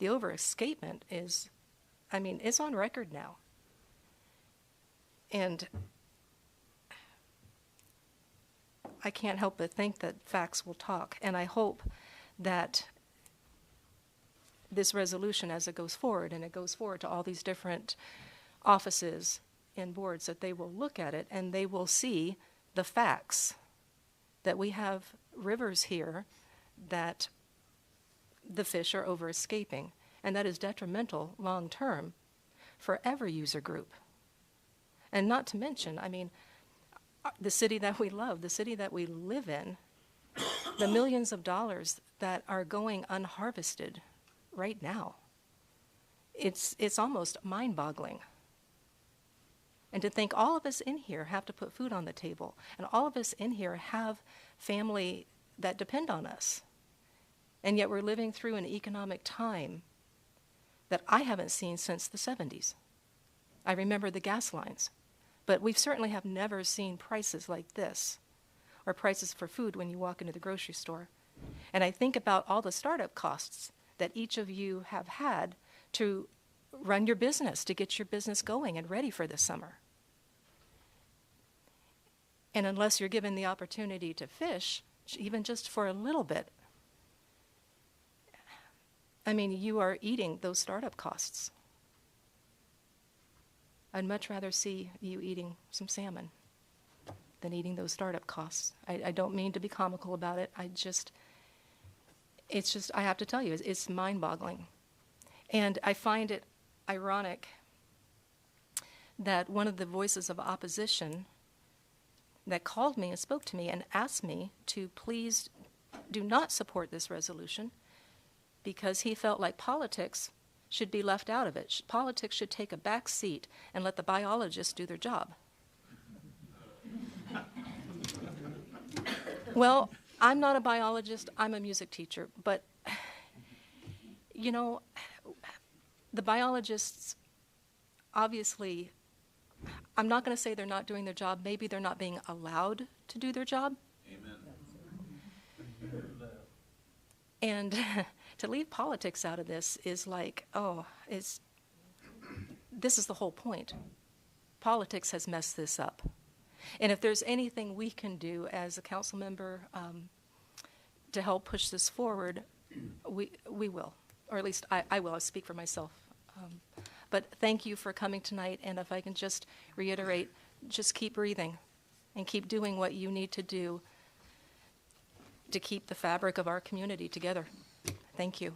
The overescapement is on record now. And I can't help but think that facts will talk. And I hope that this resolution, as it goes forward, and it goes forward to all these different offices and boards, that they will look at it and they will see the facts, that we have rivers here that the fish are overescaping, and that is detrimental long term for every user group. And not to mention, I mean, the city that we love, the city that we live in, the millions of dollars that are going unharvested right now. It's almost mind-boggling. And to think all of us in here have to put food on the table, and all of us in here have family that depend on us. And yet we're living through an economic time that I haven't seen since the 70s. I remember the gas lines, but we certainly have never seen prices like this, or prices for food when you walk into the grocery store. And I think about all the startup costs that each of you have had to run your business, to get your business going and ready for this summer. And unless you're given the opportunity to fish, even just for a little bit, I mean, you are eating those startup costs. I'd much rather see you eating some salmon than eating those startup costs. I don't mean to be comical about it. I have to tell you, it's mind-boggling. And I find it ironic that one of the voices of opposition that called me and spoke to me and asked me to please do not support this resolution because he felt like politics should be left out of it. Politics should take a back seat and let the biologists do their job. Well, I'm not a biologist, I'm a music teacher, but, you know, the biologists, obviously, I'm not going to say they're not doing their job. Maybe they're not being allowed to do their job.
Amen.
And to leave politics out of this is like, this is the whole point. Politics has messed this up. And if there's anything we can do as a council member to help push this forward, we will. Or at least I will. I'll speak for myself. But thank you for coming tonight. And if I can just reiterate, just keep breathing and keep doing what you need to do to keep the fabric of our community together. Thank you.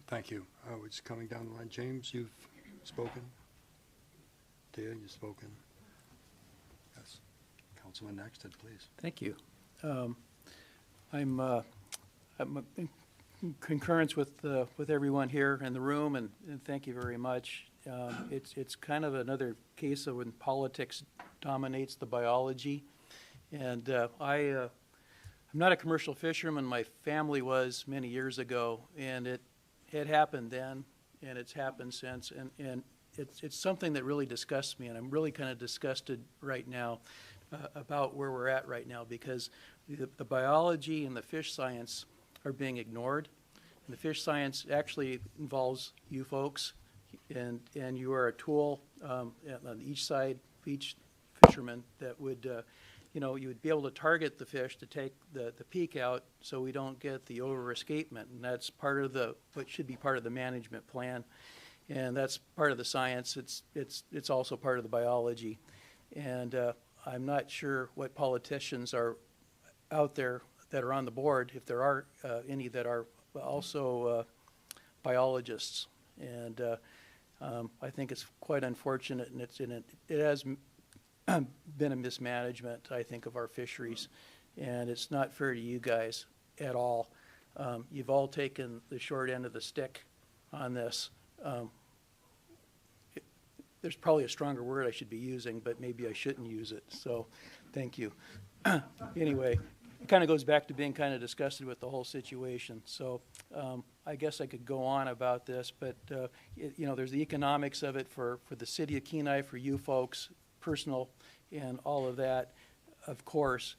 Thank you. We're just coming down the line. James, you've spoken. Tia, you've spoken. Yes. Councilman Nexted, please.
Thank you. I'm in concurrence with everyone here in the room, and thank you very much. It's kind of another case of when politics dominates the biology. And I'm not a commercial fisherman. My family was many years ago, and it happened then, and it's happened since. And it's something that really disgusts me, and I'm really kind of disgusted right now about where we're at right now, because the biology and the fish science are being ignored. And the fish science actually involves you folks, and you are a tool on each side, each fisherman that would, you would be able to target the fish to take the peak out so we don't get the over-escapement. And that's part of what should be part of the management plan. And that's part of the science. It's also part of the biology. And I'm not sure what politicians are out there that are on the board, if there are any that are also biologists. And I think it's quite unfortunate, and it has been a mismanagement, I think, of our fisheries. And it's not fair to you guys at all. You've all taken the short end of the stick on this. There's probably a stronger word I should be using, but maybe I shouldn't use it. So thank you. Anyway, it kind of goes back to being kind of disgusted with the whole situation. So I guess I could go on about this, but there's the economics of it for the city of Kenai, for you folks, personal, and all of that, of course.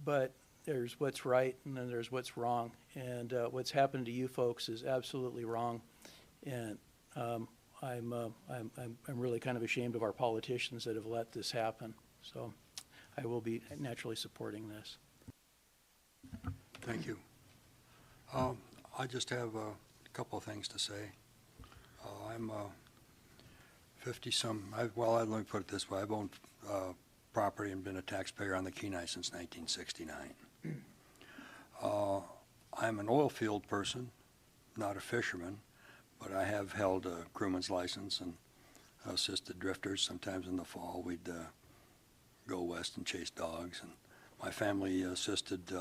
But there's what's right, and then there's what's wrong. And what's happened to you folks is absolutely wrong. And I'm really kind of ashamed of our politicians that have let this happen. So I will be naturally supporting this.
Thank you. I just have a couple of things to say. I'm 50-some, let me put it this way. I've owned property and been a taxpayer on the Kenai since 1969. I'm an oil field person, not a fisherman, but I have held a crewman's license and assisted drifters. Sometimes in the fall we'd go west and chase dogs. And my family assisted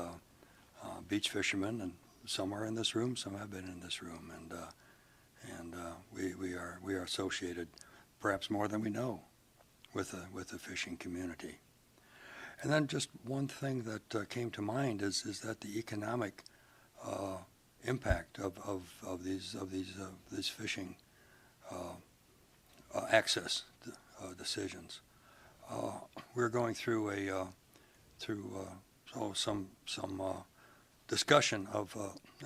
beach fishermen, and some are in this room, some have been in this room, and we are associated, perhaps more than we know, with the fishing community. And then just one thing that came to mind is that the economic impact of these fishing access decisions. We're going through some discussion of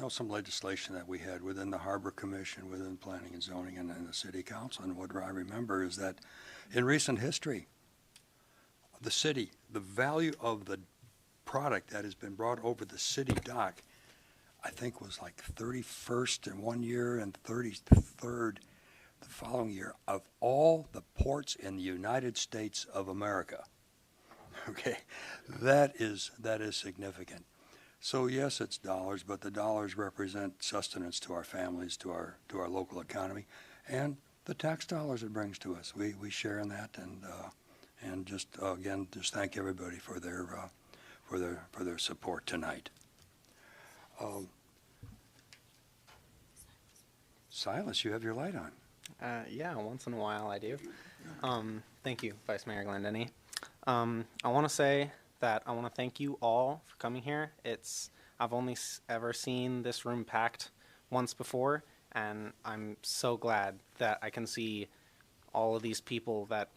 some legislation that we had within the Harbor Commission, within Planning and Zoning, and the City Council. And what I remember is that in recent history, the city, the value of the product that has been brought over the city dock, I think was like 31st in one year and 33rd the following year of all the ports in the United States of America. Okay, that is significant. So yes, it's dollars, but the dollars represent sustenance to our families, to our local economy, and the tax dollars it brings to us. We share in that, and just again, just thank everybody for their support tonight. Silas, you have your light on.
Yeah, once in a while I do. Thank you, Vice Mayor Glendenny. I want to say that I want to thank you all for coming here. I've only ever seen this room packed once before, and I'm so glad that I can see all of these people that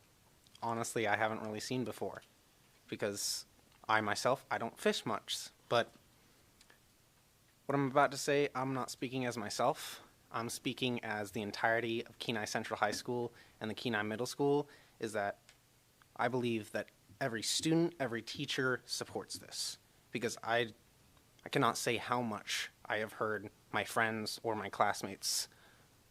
honestly I haven't really seen before, because I myself, I don't fish much, but what I'm about to say, I'm not speaking as myself. I'm speaking as the entirety of Kenai Central High School and the Kenai Middle School, is that I believe that every student, every teacher supports this, because I cannot say how much I have heard my friends or my classmates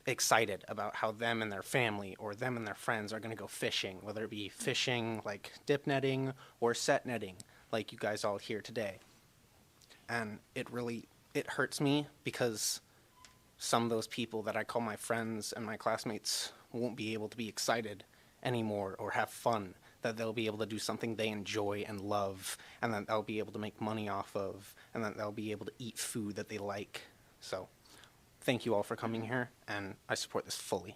excited about how them and their family or them and their friends are going to go fishing, whether it be fishing like dip netting or set netting like you guys all here today. And it hurts me because some of those people that I call my friends and my classmates won't be able to be excited anymore or have fun, that they'll be able to do something they enjoy and love, and that they'll be able to make money off of, and that they'll be able to eat food that they like. So thank you all for coming here, and I support this fully.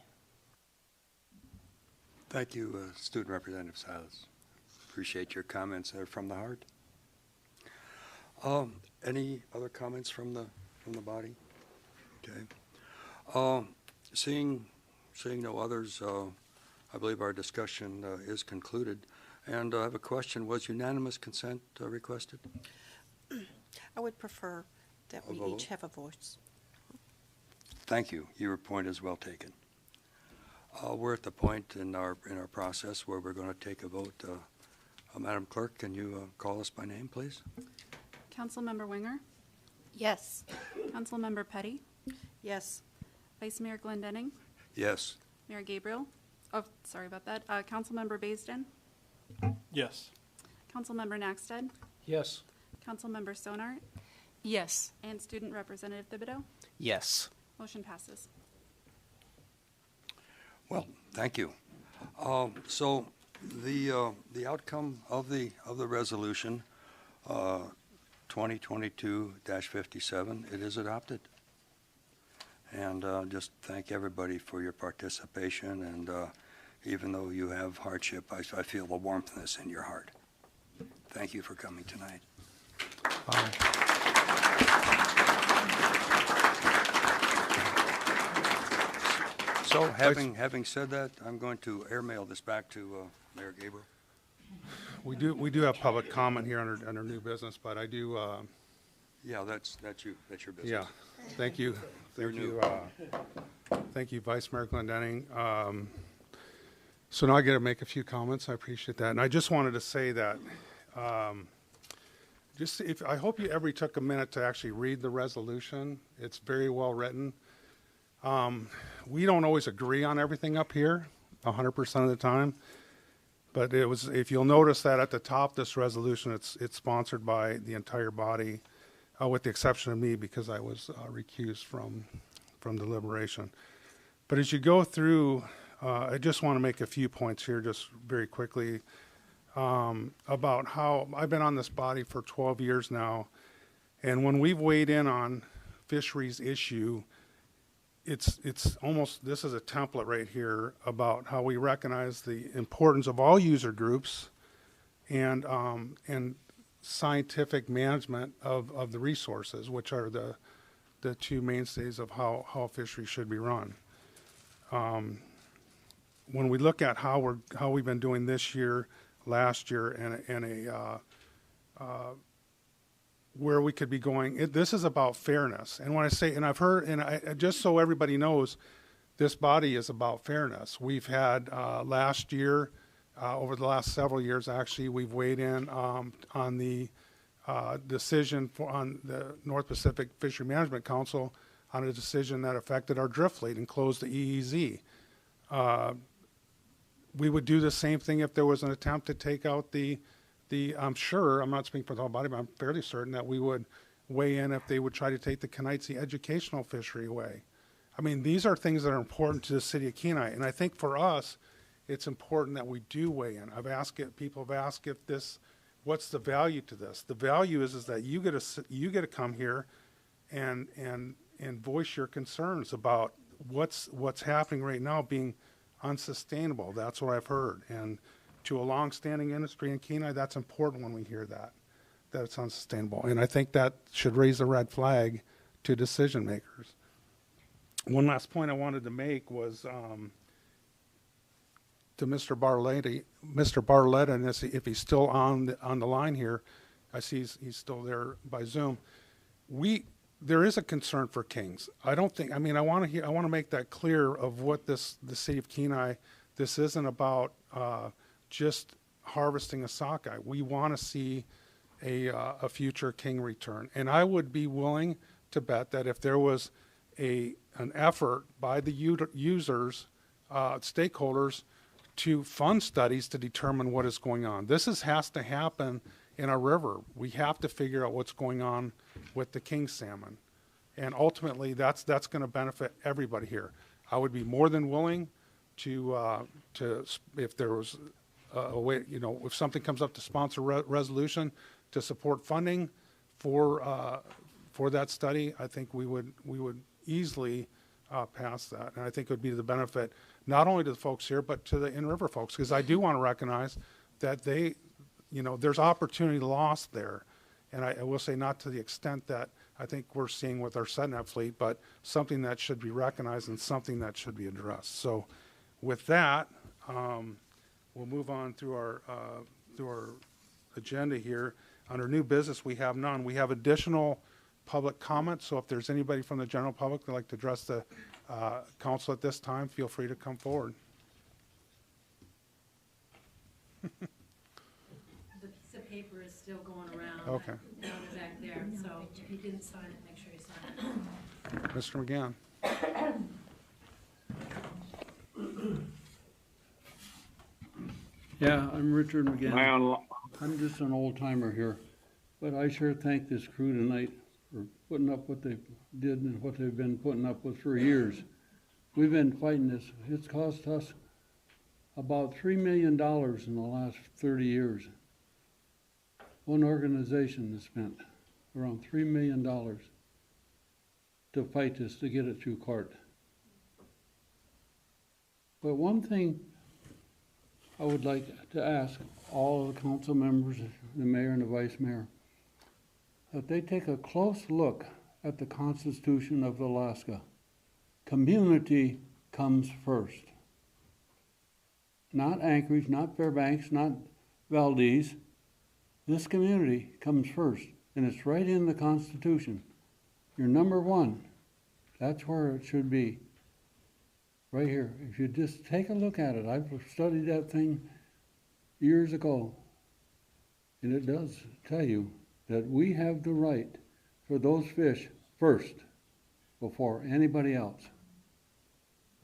Thank you, Student Representative Silas. Appreciate your comments. They're from the heart. Any other comments from the body? Okay. Seeing no others, I believe our discussion is concluded. And I have a question. Was unanimous consent requested?
I would prefer that we each have a voice.
Thank you. Your point is well taken. We're at the point in our process where we're going to take a vote. Madam Clerk, can you call us by name, please?
Councilmember Winger?
Yes.
Councilmember Petty?
Yes.
Vice Mayor Glendenning?
Yes.
Mayor Gabriel? Oh, sorry about that. Councilmember Baisden?
Yes.
Councilmember Naxted?
Yes.
Councilmember Stonart?
Yes.
And Student Representative Thibodeau?
Yes.
Motion passes.
Well, thank you. So the outcome of the resolution 2022-57, it is adopted. And just thank everybody for your participation. And even though you have hardship, I feel the warmthness in your heart. Thank you for coming tonight. So having said that, I'm going to airmail this back to Mayor Gabriel.
We do have public comment here under new business, but I do.
Yeah, that's you. That's your business.
Yeah, thank you. Thank you, Vice Mayor Glendenning. So now I get to make a few comments. I appreciate that, and I just wanted to say that. I hope you everybody took a minute to actually read the resolution. It's very well written. We don't always agree on everything up here 100% of the time, but if you'll notice that at the top, this resolution, it's sponsored by the entire body, with the exception of me because I was recused from deliberation. But as you go through, I just want to make a few points here just very quickly. about how I've been on this body for 12 years now, and when we've weighed in on fisheries issue, it's almost, this is a template right here about how we recognize the importance of all user groups and scientific management of the resources, which are the two mainstays of how fisheries should be run. When we look at how we've been doing this year, last year, and where we could be going, this is about fairness. And when I say, and I've heard, and just so everybody knows, this body is about fairness. We've had last year, over the last several years, actually, we've weighed in on the decision on the North Pacific Fishery Management Council on a decision that affected our drift fleet and closed the EEZ. We would do the same thing if there was an attempt to take out I'm sure, I'm not speaking for the whole body, but I'm fairly certain that we would weigh in if they would try to take the Kenaitze educational fishery away. I mean, these are things that are important to the city of Kenai, and I think for us, it's important that we do weigh in. People have asked if what's the value to this? The value is that you get to come here and voice your concerns about what's happening right now being unsustainable. That's what I've heard. And to a long-standing industry in Kenai, that's important when we hear that it's unsustainable. And I think that should raise a red flag to decision makers. One last point I wanted to make was to Mr. Barletta, and if he's still on the line here, I see he's still there by Zoom. There is a concern for Kings. I want to make that clear of what the city of Kenai, this isn't about just harvesting a sockeye. We want to see a future king return. And I would be willing to bet that if there was an effort by the users, stakeholders, to fund studies to determine what is going on. This has to happen in our river. We have to figure out what's going on with the king salmon. And ultimately, that's going to benefit everybody here. I would be more than willing to if there was a way, if something comes up to sponsor resolution to support funding for that study, I think we would easily pass that. And I think it would be to the benefit not only to the folks here, but to the in-river folks, because I do want to recognize that there's opportunity lost there. And I will say not to the extent that I think we're seeing with our setnet fleet, but something that should be recognized and something that should be addressed. So with that, we'll move on through our agenda here. Under new business, we have none. We have additional public comment, so if there's anybody from the general public that would like to address the council at this time, feel free to come forward.
The piece of paper is still going around.
Okay.
Down the back there, so if you didn't sign it, make sure you sign it.
Mr. McGann.
Yeah, I'm Richard McGann. I'm just an old timer here, but I sure thank this crew tonight for putting up what they did and what they've been putting up with for years. We've been fighting this. It's cost us about $3 million in the last 30 years. One organization has spent around $3 million to fight this, to get it through court. But one thing I would like to ask all of the council members, the mayor and the vice mayor, that they take a close look at the Constitution of Alaska. Community comes first. Not Anchorage, not Fairbanks, not Valdez. This community comes first, and it's right in the Constitution. You're number one. That's where it should be. Right here. If you just take a look at it, I've studied that thing years ago, and it does tell you that we have the right for those fish first before anybody else.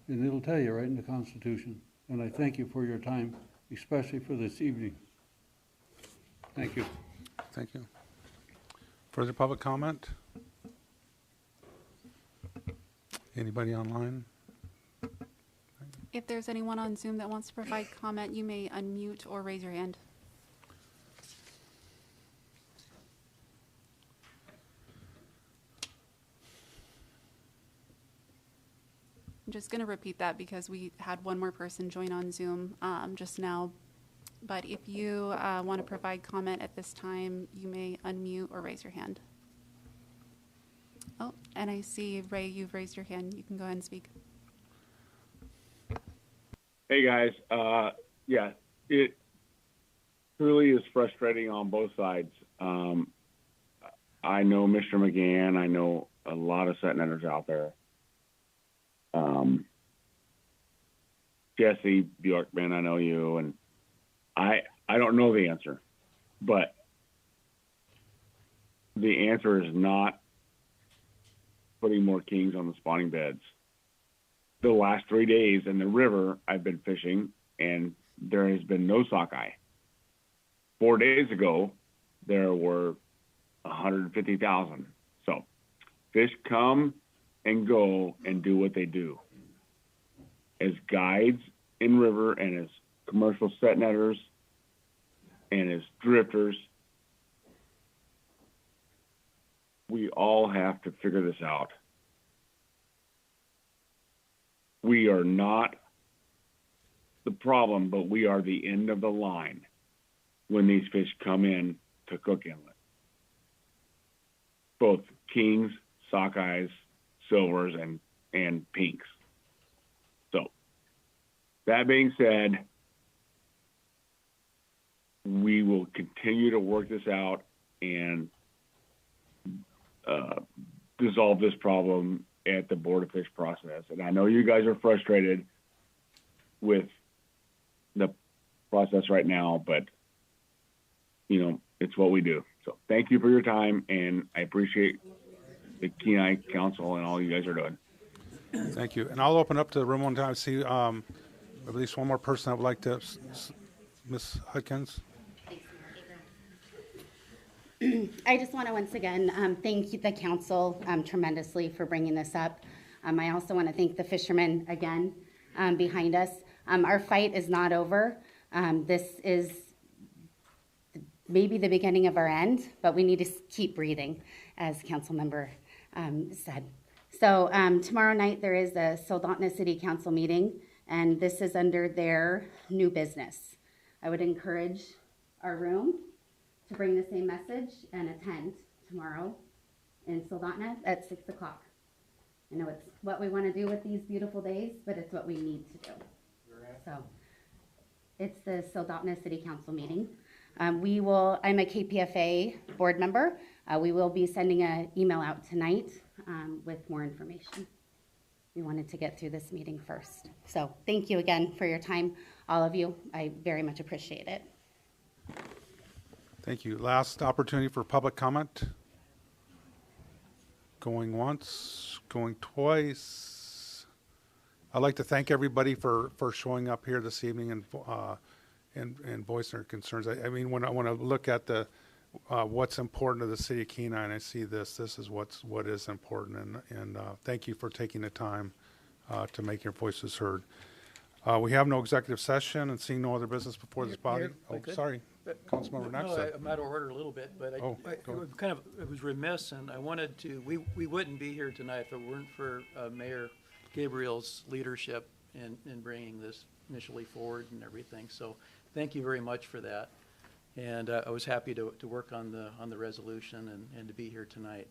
And it'll tell you right in the Constitution. And I thank you for your time, especially for this evening. Thank you.
Thank you. Further public comment? Anybody online?
If there's anyone on Zoom that wants to provide comment, you may unmute or raise your hand. I'm just going to repeat that because we had one more person join on Zoom just now. But if you want to provide comment at this time, you may unmute or raise your hand. Oh, and I see, Ray, you've raised your hand. You can go ahead and speak.
Hey, guys. Yeah, it truly is frustrating on both sides. I know Mr. McGann. I know a lot of set netters out there. Jesse Bjorkman, I know you, and I don't know the answer, but the answer is not putting more kings on the spawning beds. The last 3 days in the river, I've been fishing, and there has been no sockeye. 4 days ago, there were 150,000. So fish come and go and do what they do. As guides in river and as commercial set netters and as drifters, we all have to figure this out. We are not the problem, but we are the end of the line when these fish come in to Cook Inlet. Both kings, sockeyes, silvers, and pinks. So, that being said, we will continue to work this out and dissolve this problem at the Board of Fish process. And I know you guys are frustrated with the process right now, but you know, it's what we do. So thank you for your time, and I appreciate the Kenai Council and all you guys are doing.
Thank you. And I'll open up to the room one time. See at least one more person I would like to, Ms. Hudkins.
I just want to once again thank the council tremendously for bringing this up. I also want to thank the fishermen again behind us. Our fight is not over. This is maybe the beginning of our end, but we need to keep breathing, as council member said. So tomorrow night there is a Soldotna City Council meeting, and this is under their new business. I would encourage our room to bring the same message and attend tomorrow in Soldotna at 6 o'clock. I know it's what we want to do with these beautiful days, but it's what we need to do. So it's the Soldotna City Council meeting. I'm a KPFA board member. We will be sending an email out tonight with more information. We wanted to get through this meeting first. So thank you again for your time, all of you. I very much appreciate it.
Thank you. Last opportunity for public comment. Going once, going twice. I'd like to thank everybody for showing up here this evening and voicing their concerns. I mean, when I look at the what's important to the city of Kenai, and I see this is what is important. And thank you for taking the time to make your voices heard. We have no executive session and seeing no other business before this body. Oh, sorry. Councilmember Knox.
No, I'm out of order a little bit, but it was remiss, and I wanted to, we wouldn't be here tonight if it weren't for Mayor Gabriel's leadership in bringing this initially forward and everything. So thank you very much for that. And I was happy to work on the resolution and to be here tonight.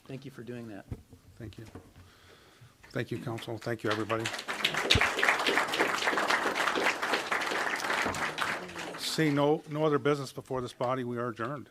Thank you for doing that.
Thank you. Thank you, Council. Thank you, everybody. Seeing no other business before this body, we are adjourned.